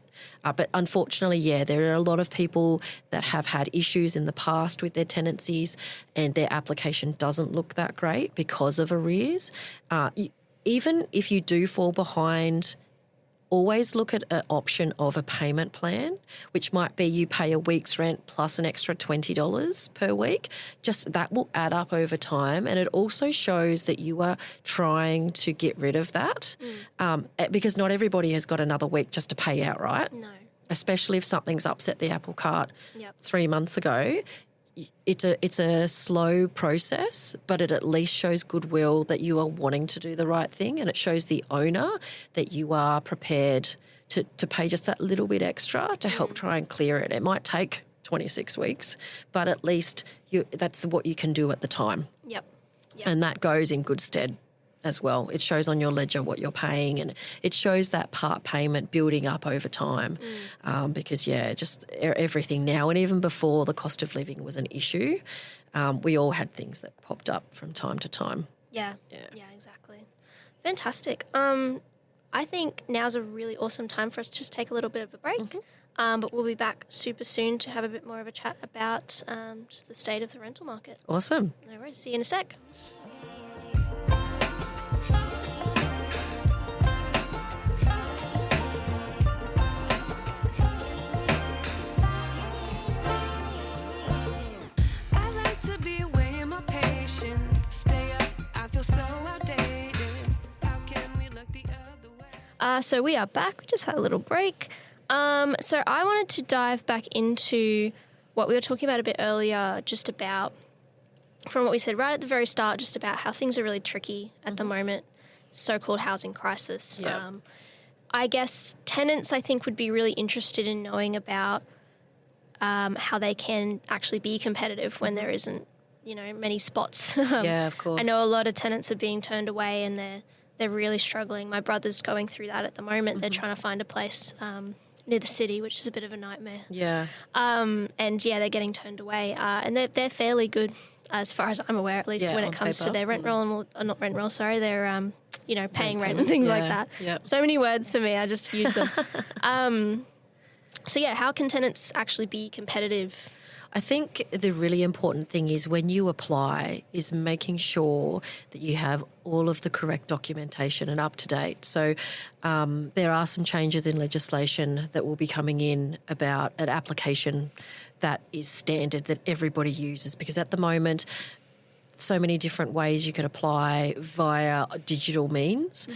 But unfortunately, there are a lot of people that have had issues in the past with their tenancies and their application doesn't look that great because of arrears. Even if you do fall behind, always look at an option of a payment plan, which might be you pay a week's rent plus an extra $20 per week. Just that will add up over time, and it also shows that you are trying to get rid of that because not everybody has got another week just to pay out, right? No. Especially if something's upset the apple cart 3 months ago. it's a slow process, but it at least shows goodwill that you are wanting to do the right thing, and it shows the owner that you are prepared to pay just that little bit extra to help try and clear it. It might take 26 weeks, but at least that's what you can do at the time. Yep. And that goes in good stead as well. It shows on your ledger what you're paying, and it shows that part payment building up over time because, just everything now, and even before the cost of living was an issue, we all had things that popped up from time to time. Yeah, exactly. Fantastic. I think now's a really awesome time for us to just take a little bit of a break, but we'll be back super soon to have a bit more of a chat about just the state of the rental market. Awesome. All right, see you in a sec. I like to be away in my patience. Stay up, I feel so outdated. How can we look the other way? So we are back. We just had a little break. So I wanted to dive back into what we were talking about a bit earlier, just about, from what we said right at the very start, just about how things are really tricky at the moment, so-called housing crisis. Yeah. I guess tenants, I think, would be really interested in knowing about how they can actually be competitive when there isn't, many spots. Yeah, of course. I know a lot of tenants are being turned away and they're really struggling. My brother's going through that at the moment. They're trying to find a place near the city, which is a bit of a nightmare. Yeah. They're getting turned away. And they're fairly good, as far as I'm aware, at least when it comes to their rent roll and not rent roll, sorry, they're paying rent and things like that. Yep. So many words for me. I just use them. How can tenants actually be competitive? I think the really important thing is when you apply is making sure that you have all of the correct documentation and up to date. So there are some changes in legislation that will be coming in about an application that is standard that everybody uses, because at the moment so many different ways you can apply via digital means.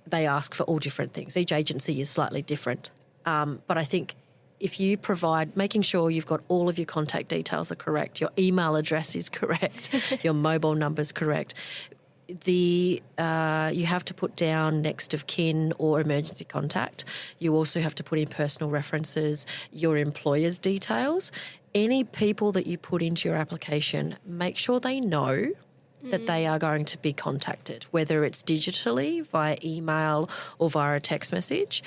They ask for all different things. Each agency is slightly different. But I think if you provide, making sure you've got all of your contact details are correct, your email address is correct, your mobile number's correct, you have to put down next of kin or emergency contact. You also have to put in personal references, your employer's details. Any people that you put into your application, make sure they know that they are going to be contacted, whether it's digitally, via email or via a text message.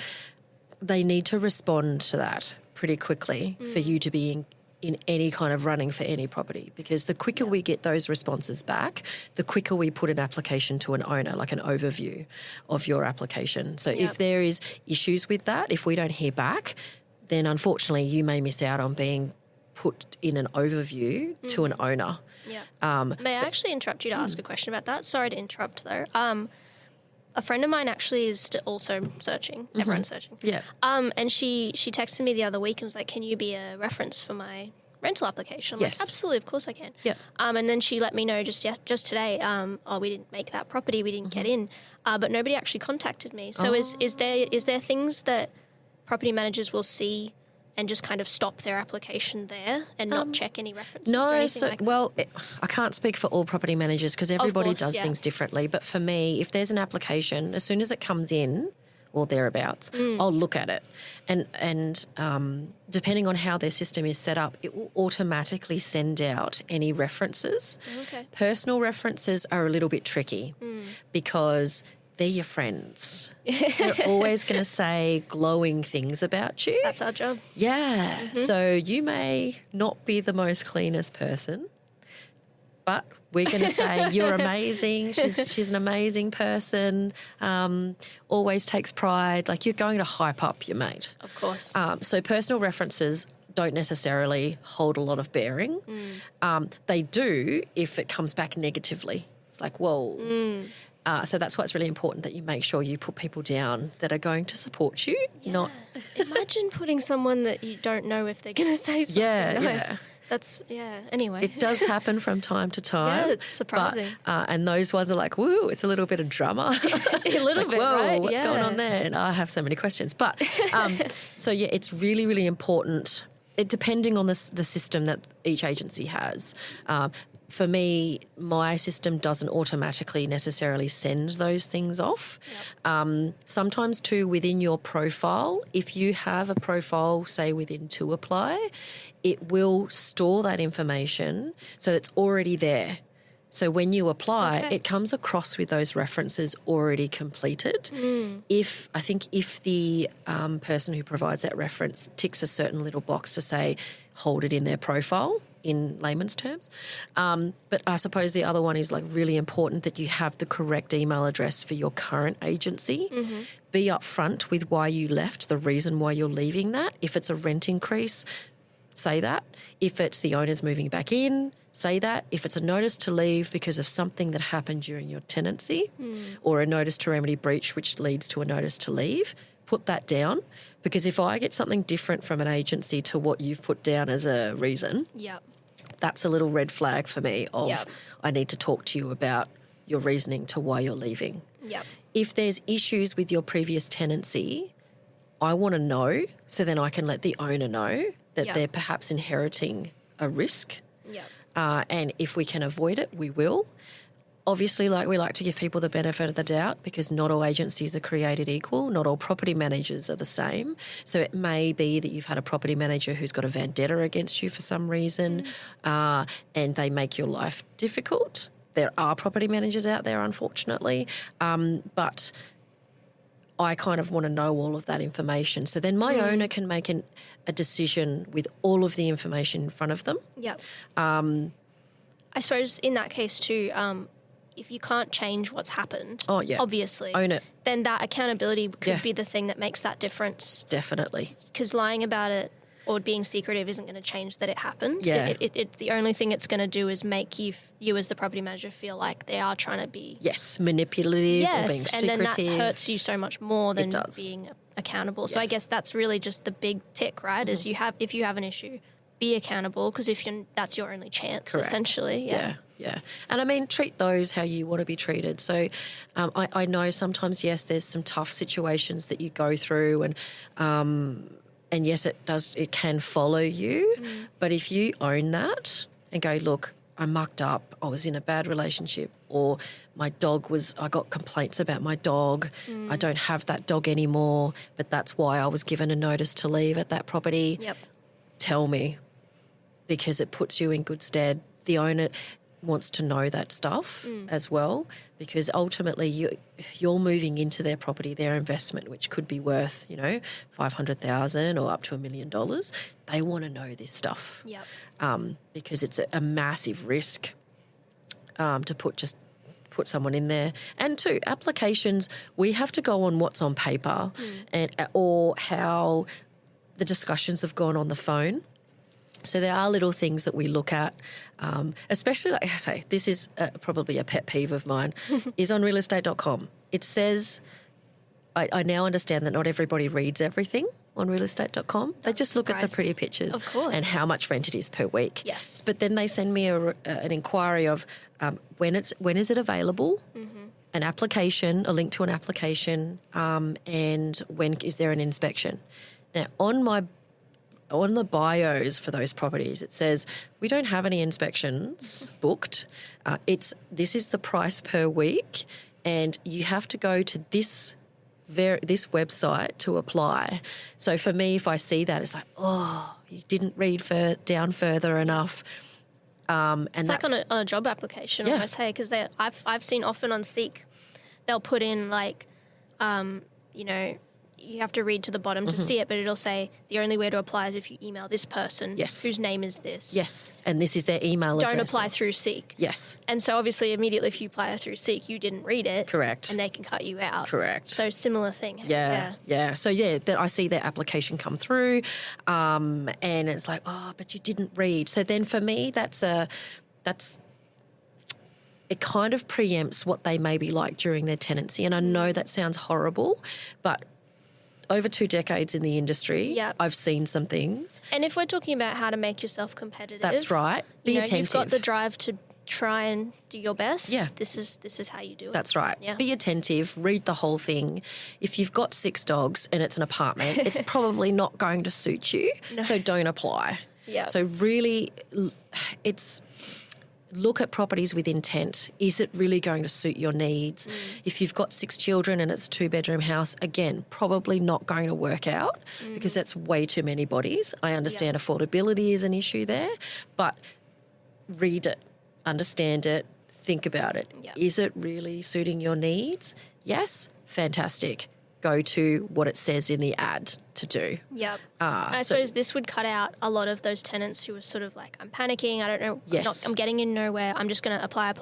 They need to respond to that pretty quickly for you to be in any kind of running for any property, because the quicker we get those responses back, the quicker we put an application to an owner, like an overview of your application. So if there is issues with that, if we don't hear back, then unfortunately you may miss out on being put in an overview to an owner. May I actually interrupt you to ask a question about that? Sorry to interrupt though. A friend of mine actually is also searching. Everyone's searching. Yeah. And she texted me the other week and was like, "Can you be a reference for my rental application?" I'm Yes. like, absolutely, of course I can. Yeah. And then she let me know just today, we didn't make that property, we didn't get in, but nobody actually contacted me. So is there things that property managers will see and just kind of stop their application there and not check any references or anything like that? I can't speak for all property managers because everybody course, does things differently. But for me, if there's an application, as soon as it comes in or thereabouts, I'll look at it. And depending on how their system is set up, it will automatically send out any references. Okay. Personal references are a little bit tricky because they're your friends. They're always going to say glowing things about you. That's our job. Yeah. So you may not be the most cleanest person, but we're going to say you're amazing. She's an amazing person. Always takes pride. Like, you're going to hype up your mate. Of course. So personal references don't necessarily hold a lot of bearing. They do if it comes back negatively. It's like, whoa. So that's why it's really important that you make sure you put people down that are going to support you. Not Imagine putting someone that you don't know if they're going to say something nice. Yeah. That's, anyway. It does happen from time to time. Yeah, it's surprising. But, and those ones are like, woo, it's a little bit of drama. A little bit, whoa, right? what's going on there? And I have so many questions. But it's really, really important depending on the system that each agency has. For me, my system doesn't automatically necessarily send those things off. Sometimes too, within your profile, if you have a profile, say within To Apply, it will store that information so it's already there. So when you apply, it comes across with those references already completed. If the person who provides that reference ticks a certain little box to say, hold it in their profile, in layman's terms. But I suppose the other one is like really important that you have the correct email address for your current agency. Be upfront with why you left, the reason why you're leaving that. If it's a rent increase, say that. If it's the owners moving back in, say that. If it's a notice to leave because of something that happened during your tenancy or a notice to remedy breach which leads to a notice to leave, put that down. Because if I get something different from an agency to what you've put down as a reason, that's a little red flag for me of I need to talk to you about your reasoning to why you're leaving. If there's issues with your previous tenancy, I want to know so then I can let the owner know that they're perhaps inheriting a risk. And if we can avoid it, we will. Obviously, we like to give people the benefit of the doubt because not all agencies are created equal. Not all property managers are the same. So it may be that you've had a property manager who's got a vendetta against you for some reason and they make your life difficult. There are property managers out there, unfortunately, but I kind of want to know all of that information. So then my owner can make a decision with all of the information in front of them. I suppose in that case too, if you can't change what's happened, obviously, own it. Then that accountability could be the thing that makes that difference. Definitely. Because lying about it or being secretive isn't going to change that it happened. It's the only thing it's going to do is make you as the property manager feel like they are trying to be manipulative or being secretive. And then that hurts you so much more than being accountable. So I guess that's really just the big tick, right? Is if you have an issue, be accountable because that's your only chance, essentially. Yeah. And I mean, treat those how you want to be treated. So I know sometimes, yes, there's some tough situations that you go through and yes, it can follow you. But if you own that and go, look, I mucked up, I was in a bad relationship, or I got complaints about my dog, I don't have that dog anymore, but that's why I was given a notice to leave at that property. Tell me, because it puts you in good stead. The owner wants to know that stuff as well, because ultimately you're moving into their property, their investment, which could be worth, $500,000 or up to $1 million. They want to know this stuff because it's a massive risk to put someone in there. And two, applications, we have to go on what's on paper or how the discussions have gone on the phone. So there are little things that we look at, especially, like I say, this is probably a pet peeve of mine, is on realestate.com. It says, I now understand that not everybody reads everything on realestate.com. They just look at the pretty pictures and how much rent it is per week. Yes. But then they send me an inquiry of when is it available, an application, a link to an application, and when is there an inspection. Now, on the bios for those properties, it says we don't have any inspections booked. This is the price per week, and you have to go to this website to apply. So for me, if I see that, it's like, oh, you didn't read down further enough. It's like on a job application, almost, hey, because I've seen often on Seek, they'll put in like, you have to read to the bottom to see it, but it'll say the only way to apply is if you email this person whose name is this. Yes, and this is their email address. Don't apply through Seek. Yes. And so obviously immediately if you apply through Seek, you didn't read it. Correct. And they can cut you out. Correct. So similar thing. Yeah. So, I see their application come through and it's like, oh, but you didn't read. So then for me, it kind of preempts what they may be like during their tenancy. And I know that sounds horrible, but over 2 decades in the industry, I've seen some things. And if we're talking about how to make yourself competitive. That's right. Be attentive. You've got the drive to try and do your best. Yeah. This is how you do it. That's right. Yeah. Be attentive, read the whole thing. If you've got 6 dogs and it's an apartment, it's probably not going to suit you, so don't apply. Yeah. So really, it's look at properties with intent. Is it really going to suit your needs? If you've got 6 children and it's a 2-bedroom house, again, probably not going to work out because that's way too many bodies. I understand affordability is an issue there, but read it, understand it, think about it. Yep. Is it really suiting your needs? Yes, fantastic. Go to what it says in the ad to do. Yep. I suppose this would cut out a lot of those tenants who were sort of like, I'm panicking, I don't know, Yes. I'm getting in nowhere, I'm just going to apply.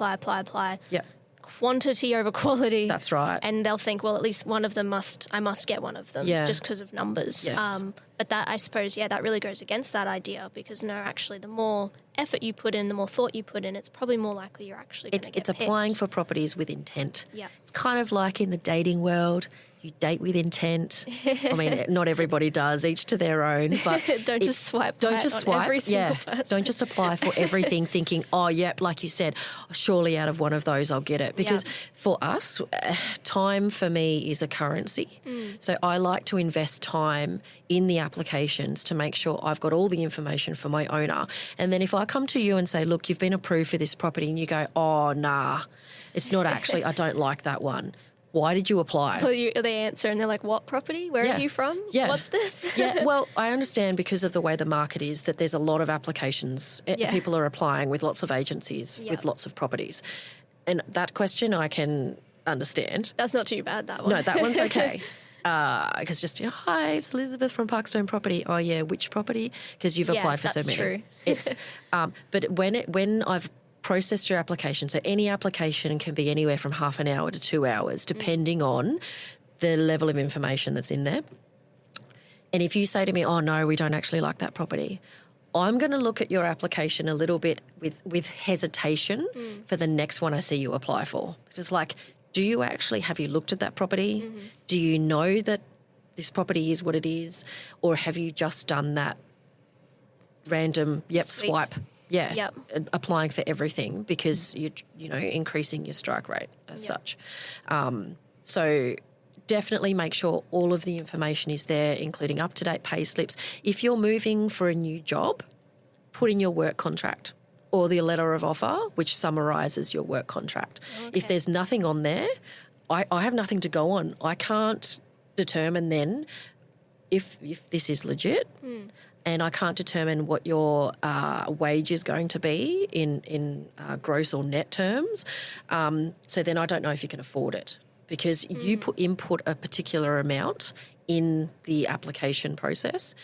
Yep, Quantity over quality. that's right. And they'll think, well, at least one of them I must get one of them just because of numbers. Yes. But that, I suppose, that really goes against that idea because no, actually, the more effort you put in, the more thought you put in, it's probably more likely you're actually going to get It's picked. applying for properties with intent. Yeah. It's kind of like in the dating world. You date with intent. I mean, not everybody does, each to their own. But Don't just swipe Don't right just on swipe. every single person. Don't just apply for everything thinking, oh, yep, like you said, surely out of one of those I'll get it. Because for us, time for me is a currency. So I like to invest time in the applications to make sure I've got all the information for my owner. And then if I come to you and say, look, you've been approved for this property, and you go, oh, nah, it's not actually, I don't like that one. Why did you apply? Well, they answer and they're like, what property? Where are you from? Yeah. What's this? Yeah, well, I understand because of the way the market is that there's a lot of applications. Yeah. People are applying with lots of agencies, with lots of properties. And that question I can understand. That's not too bad, that one. No, that one's okay. Because just, hi, it's Elizabeth from Parkstone Property. Oh, yeah, which property? Because you've applied for so that's many. true. It's, but when I've processed your application, so any application can be anywhere from half an hour to 2 hours, depending on the level of information that's in there. And if you say to me, oh, no, we don't actually like that property, I'm going to look at your application a little bit with hesitation for the next one I see you apply for. It's like, have you looked at that property? Do you know that this property is what it is? Or have you just done that random, swipe? Yeah, applying for everything because you're increasing your strike rate as such. So definitely make sure all of the information is there, including up-to-date pay slips. If you're moving for a new job, put in your work contract or the letter of offer, which summarises your work contract. Okay. If there's nothing on there, I have nothing to go on. I can't determine then if this is legit. And I can't determine what your wage is going to be in gross or net terms. So then I don't know if you can afford it because you input a particular amount in the application process.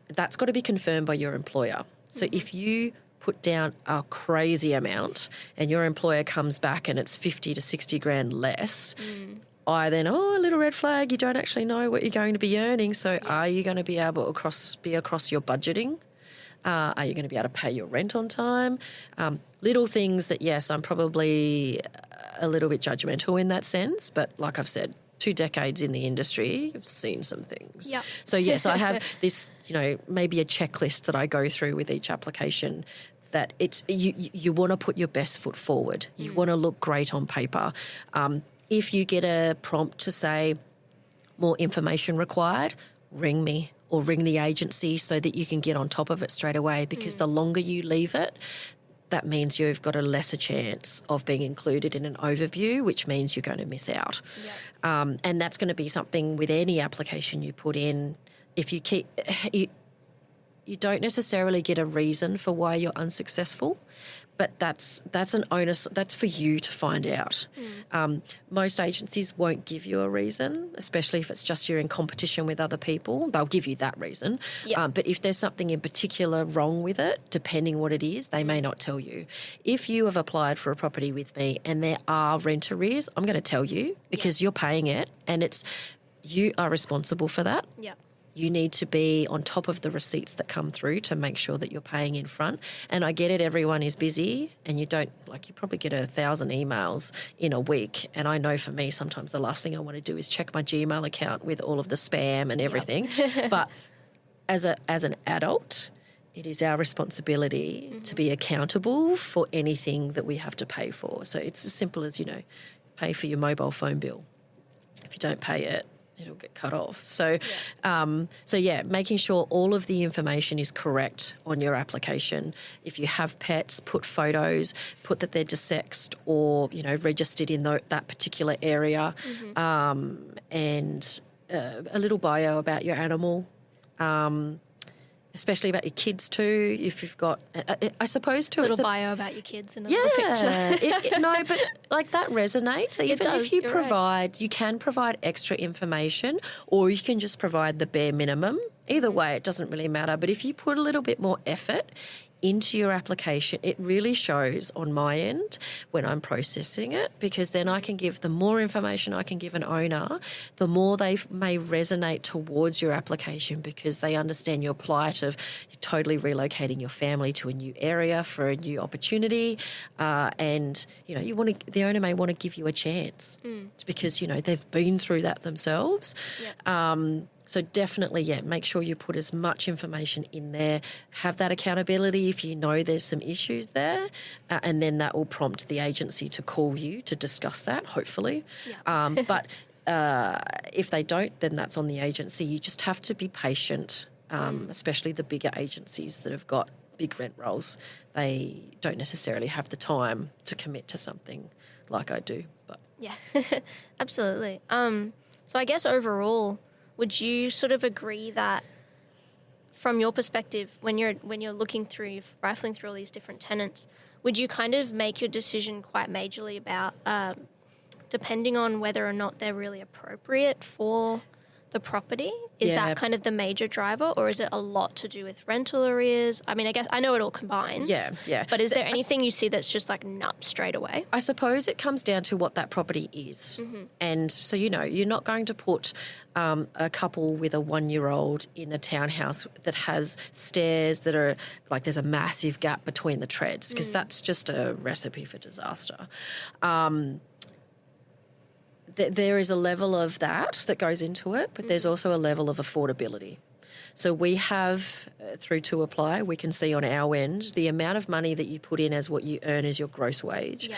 That's got to be confirmed by your employer. So if you put down a crazy amount and your employer comes back and it's 50 to 60 grand less, I then, a little red flag, you don't actually know what you're going to be earning. So are you going to be able to be across your budgeting? Are you going to be able to pay your rent on time? Little things that, yes, I'm probably a little bit judgmental in that sense. But like I've said, 2 decades in the industry, I've seen some things. Yep. So, yes, I have this, maybe a checklist that I go through with each application that it's you want to put your best foot forward. You want to look great on paper. If you get a prompt to say more information required, ring me or ring the agency so that you can get on top of it straight away because the longer you leave it, that means you've got a lesser chance of being included in an overview, which means you're going to miss out. Yep. And that's going to be something with any application you put in. If you keep... You don't necessarily get a reason for why you're unsuccessful, but that's an onus. That's for you to find out. Most agencies won't give you a reason, especially if it's just you're in competition with other people. They'll give you that reason. Yep. But if there's something in particular wrong with it, depending what it is, they may not tell you. If you have applied for a property with me and there are rent arrears, I'm going to tell you because you're paying it and you are responsible for that. Yeah. You need to be on top of the receipts that come through to make sure that you're paying in front. And I get it, everyone is busy and you probably get 1,000 emails in a week. And I know for me, sometimes the last thing I want to do is check my Gmail account with all of the spam and everything. But as an adult, it is our responsibility to be accountable for anything that we have to pay for. So it's as simple as, pay for your mobile phone bill. If you don't pay it, it'll get cut off. So, making sure all of the information is correct on your application. If you have pets, put photos, put that they're desexed or, registered in that particular area, and a little bio about your animal, especially about your kids too. If you've got, I suppose too, a little bio about your kids in a little picture. No, but like that resonates. Even does, if you you're provide, right. you can provide extra information, or you can just provide the bare minimum. Either way, it doesn't really matter. But if you put a little bit more effort into your application, it really shows on my end when I'm processing it, because then I can give, the more information I can give an owner, the more they may resonate towards your application, because they understand your plight of totally relocating your family to a new area for a new opportunity, and the owner may want to give you a chance. It's because they've been through that themselves. So definitely, make sure you put as much information in there, have that accountability if you know there's some issues there, and then that will prompt the agency to call you to discuss that, hopefully. But if they don't, then that's on the agency. You just have to be patient, especially the bigger agencies that have got big rent rolls. They don't necessarily have the time to commit to something like I do. But Yeah, absolutely. So I guess overall, would you sort of agree that from your perspective, when you're looking through, rifling through all these different tenants, would you kind of make your decision quite majorly about depending on whether or not they're really appropriate for the property? Is that kind of the major driver, or is it a lot to do with rental arrears? I mean, I guess I know it all combines. Yeah. But is there anything you see that's just like straight away? I suppose it comes down to what that property is. And so, you're not going to put a couple with a 1-year-old in a townhouse that has stairs that are like there's a massive gap between the treads, because that's just a recipe for disaster. There is a level of that goes into it, but there's also a level of affordability. So we have, through To Apply, we can see on our end the amount of money that you put in as what you earn as your gross wage.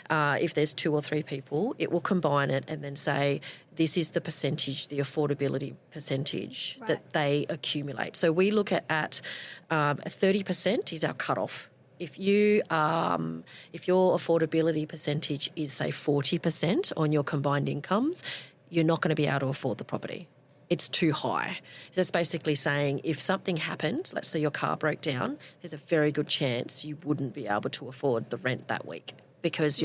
If there's 2 or 3 people, it will combine it and then say, this is the percentage, the affordability percentage that they accumulate. So we look at 30% is our cutoff. If your affordability percentage is, say, 40% on your combined incomes, you're not going to be able to afford the property. It's too high. That's basically saying if something happened, let's say your car broke down, there's a very good chance you wouldn't be able to afford the rent that week, because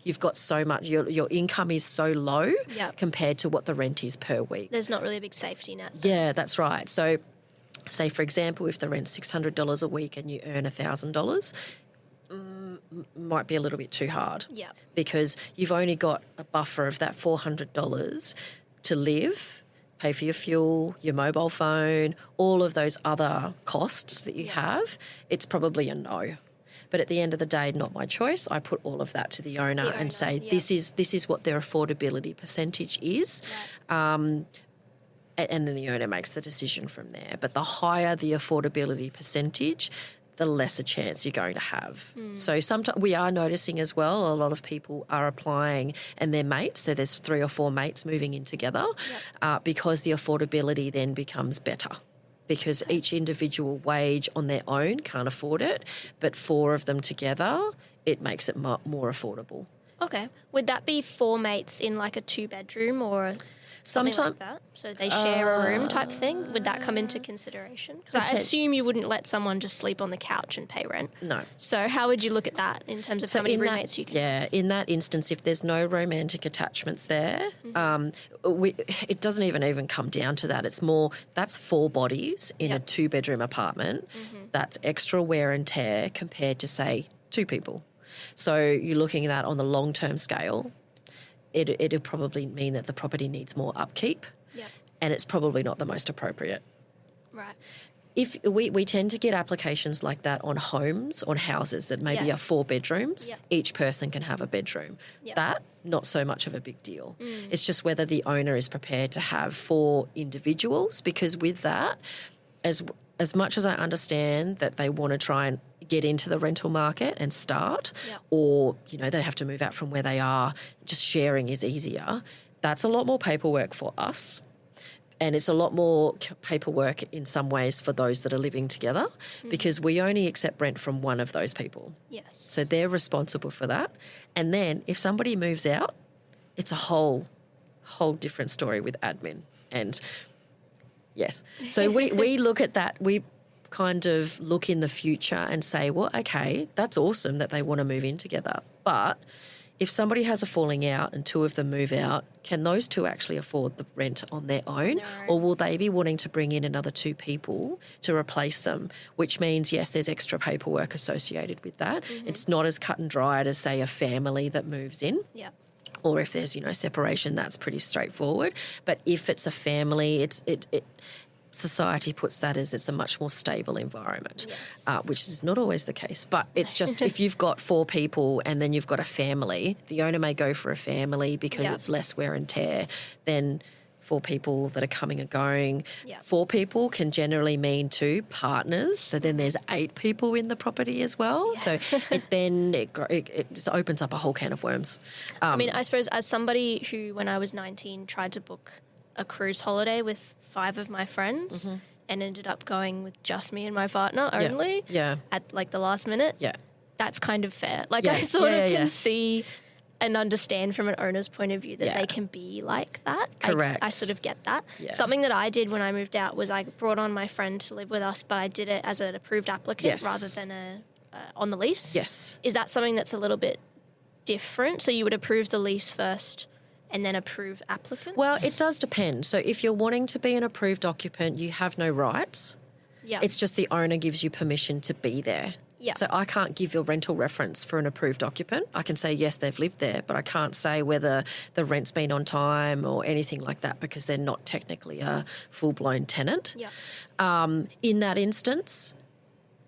you've got so much, your income is so low compared to what the rent is per week. There's not really a big safety net. Yeah, that's right. So say, for example, if the rent's $600 a week and you earn $1,000, might be a little bit too hard. Because you've only got a buffer of that $400 to live, pay for your fuel, your mobile phone, all of those other costs that you have. It's probably a no. But at the end of the day, not my choice. I put all of that to the owner and say, this is what their affordability percentage is. And then the owner makes the decision from there. But the higher the affordability percentage, the lesser chance you're going to have. So sometimes we are noticing as well, a lot of people are applying and they're mates, so there's 3 or 4 mates moving in together, because the affordability then becomes better, because each individual wage on their own can't afford it, but 4 of them together, it makes it more affordable. Okay. Would that be 4 mates in like a 2-bedroom or something like that? So they share a room type thing? Would that come into consideration? Because I assume you wouldn't let someone just sleep on the couch and pay rent. No. So how would you look at that in terms of how many roommates you can have? Yeah, in that instance, if there's no romantic attachments there, it doesn't even come down to that. It's more, that's 4 bodies in a 2-bedroom apartment. That's extra wear and tear compared to, say, 2 people. So you're looking at that on the long-term scale. It'll probably mean that the property needs more upkeep, and it's probably not the most appropriate. Right. If we tend to get applications like that on homes, on houses that maybe are 4 bedrooms, each person can have a bedroom. That, not so much of a big deal. It's just whether the owner is prepared to have 4 individuals, because with that, as much as I understand that they want to try and get into the rental market and start, or, you know, they have to move out from where they are, just sharing is easier. That's a lot more paperwork for us. And it's a lot more paperwork in some ways for those that are living together because we only accept rent from one of those people. Yes. So they're responsible for that. And then if somebody moves out, it's a whole different story with admin. And yes. So we look at that. We kind of look in the future and say, well, okay, that's awesome that they want to move in together. But if somebody has a falling out and two of them move out, can those two actually afford the rent on their own? No. Or will they be wanting to bring in another two people to replace them? Which means, yes, there's extra paperwork associated with that. It's not as cut and dried as, say, a family that moves in. Yeah. Or if there's, you know, separation, that's pretty straightforward. But if it's a family, society puts that as it's a much more stable environment, which is not always the case. But it's just if you've got 4 people and then you've got a family, the owner may go for a family because it's less wear and tear than 4 people that are coming and going. 4 people can generally mean 2 partners. So then there's 8 people in the property as well. So it just opens up a whole can of worms. I mean, I suppose as somebody who, when I was 19, tried to book a cruise holiday with 5 of my friends and ended up going with just me and my partner only at like the last minute. Yeah. That's kind of fair. Like I sort of can see and understand from an owner's point of view that they can be like that. Correct. I sort of get that. Yeah. Something that I did when I moved out was I brought on my friend to live with us, but I did it as an approved applicant rather than on the lease. Yes. Is that something that's a little bit different? So you would approve the lease first and then approve applicants? Well, it does depend. So if you're wanting to be an approved occupant, you have no rights. Yeah. It's just the owner gives you permission to be there. Yeah. So I can't give your rental reference for an approved occupant. I can say, yes, they've lived there, but I can't say whether the rent's been on time or anything like that because they're not technically a full-blown tenant. Yeah. In that instance,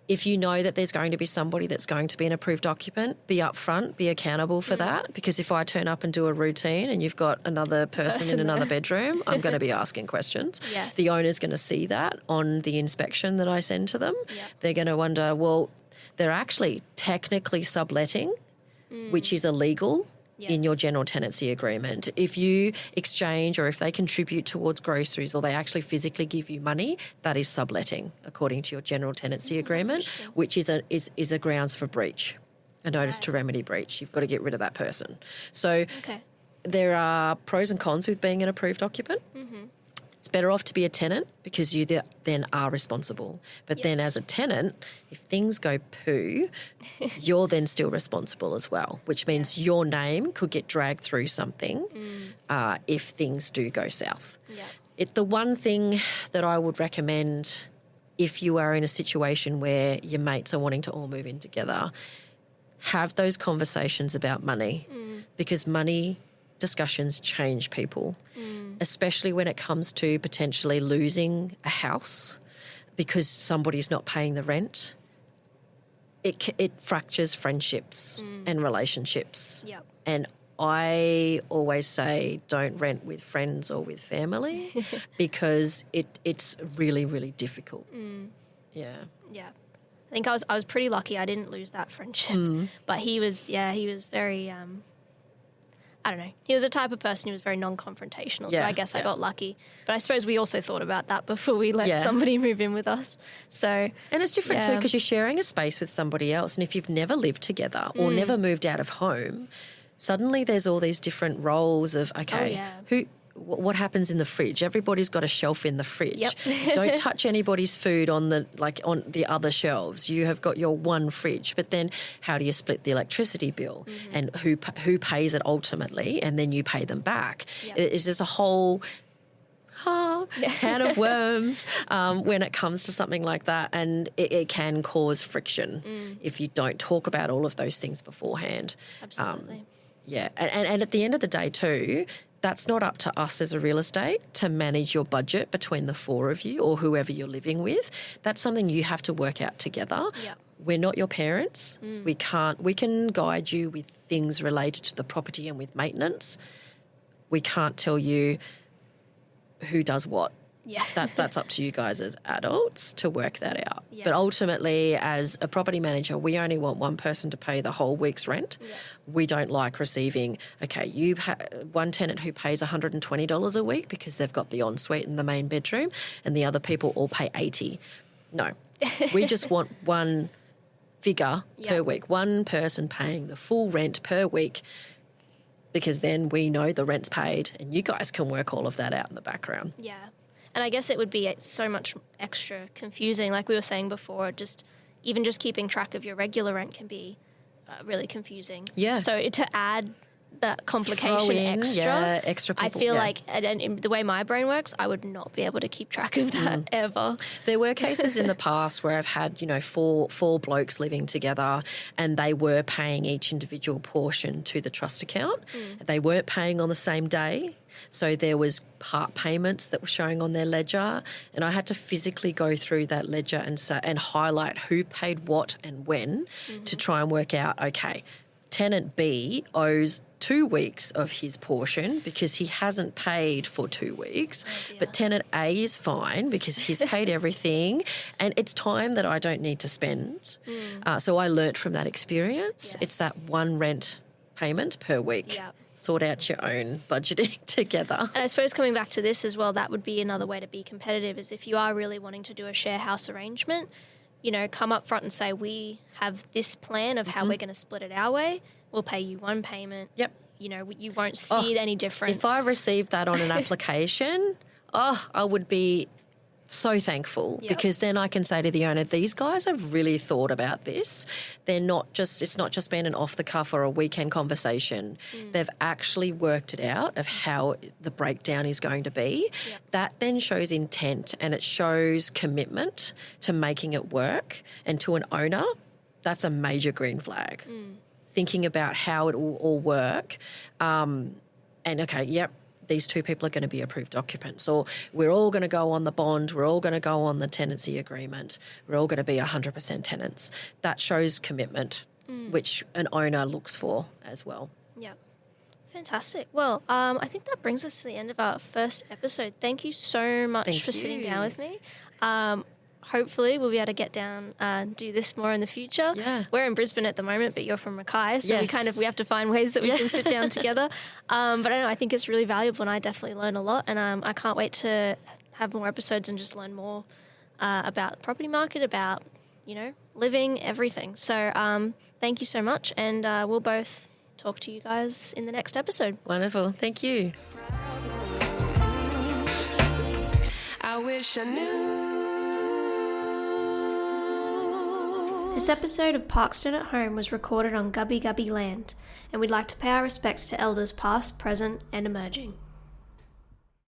if you know that there's going to be somebody that's going to be an approved occupant, be upfront, be accountable for that. Because if I turn up and do a routine and you've got another person in another bedroom, I'm going to be asking questions. Yes. The owner's going to see that on the inspection that I send to them. Yep. They're going to wonder, well, they're actually technically subletting, which is illegal in your general tenancy agreement. If you exchange or if they contribute towards groceries or they actually physically give you money, that is subletting according to your general tenancy agreement, which is a grounds for breach, a notice to remedy breach. You've got to get rid of that person. So there are pros and cons with being an approved occupant. It's better off to be a tenant because you then are responsible. But then as a tenant, if things go poo, you're then still responsible as well, which means your name could get dragged through something if things do go south. Yeah. The one thing that I would recommend if you are in a situation where your mates are wanting to all move in together, have those conversations about money because money discussions change people, especially when it comes to potentially losing a house because somebody's not paying the rent. It fractures friendships and relationships. Yep. And I always say don't rent with friends or with family because it's really, really difficult. Yeah. Yeah. I think I was pretty lucky I didn't lose that friendship. But he was very I don't know. He was a type of person who was very non-confrontational, so I guess I got lucky. But I suppose we also thought about that before we let somebody move in with us. So, and it's different too because you're sharing a space with somebody else, and if you've never lived together or never moved out of home, suddenly there's all these different roles of what happens in the fridge? Everybody's got a shelf in the fridge. Yep. Don't touch anybody's food on the other shelves. You have got your one fridge. But then how do you split the electricity bill? And who pays it ultimately? And then you pay them back. Yep. It's just a whole can of worms when it comes to something like that. And it can cause friction if you don't talk about all of those things beforehand. Absolutely. And at the end of the day too, that's not up to us as a real estate to manage your budget between the 4 of you or whoever you're living with. That's something you have to work out together. Yep. We're not your parents. We can guide you with things related to the property and with maintenance. We can't tell you who does what Yeah. That's up to you guys as adults to work that out. Yeah. But ultimately, as a property manager, we only want one person to pay the whole week's rent. Yeah. We don't like receiving, you one tenant who pays $120 a week because they've got the ensuite in the main bedroom, and the other people all pay $80. No, we just want one figure per week, one person paying the full rent per week, because then we know the rent's paid and you guys can work all of that out in the background. Yeah. And I guess it would be so much extra confusing. Like we were saying before, just keeping track of your regular rent can be really confusing. Yeah. So to add that complication extra people, I feel like, and the way my brain works, I would not be able to keep track of that ever. There were cases in the past where I've had, four blokes living together and they were paying each individual portion to the trust account. They weren't paying on the same day. So there was part payments that were showing on their ledger, and I had to physically go through that ledger and highlight who paid what and when to try and work out, okay, tenant B owes 2 weeks of his portion because he hasn't paid for 2 weeks, but tenant A is fine because he's paid everything, and it's time that I don't need to spend. So I learnt from that experience. Yes. It's that one rent payment per week. Yep. Sort out your own budgeting together. And I suppose coming back to this as well, that would be another way to be competitive, is if you are really wanting to do a share house arrangement, come up front and say, we have this plan of how we're going to split it our way. We'll pay you one payment. Yep. You won't see any difference. If I received that on an application, I would be so thankful, because then I can say to the owner, these guys have really thought about this. It's not just been an off the cuff or a weekend conversation. They've actually worked it out of how the breakdown is going to be. That then shows intent, and it shows commitment to making it work. And to an owner, that's a major green flag. Thinking about how it will all work. These 2 people are going to be approved occupants, or we're all going to go on the bond, we're all going to go on the tenancy agreement, we're all going to be 100% tenants. That shows commitment, which an owner looks for as well. Yeah. Fantastic. Well, I think that brings us to the end of our first episode. Thank you so much for sitting down with me. Hopefully we'll be able to get down and do this more in the future. Yeah. We're in Brisbane at the moment, but you're from Mackay, so we have to find ways that we can sit down together. But I don't know, I think it's really valuable, and I definitely learn a lot, and I can't wait to have more episodes and just learn more about the property market, about, living, everything. So thank you so much, and we'll both talk to you guys in the next episode. Wonderful. Thank you. I wish I knew. This episode of Parkstone at Home was recorded on Gubby Gubby land, and we'd like to pay our respects to elders past, present, and emerging.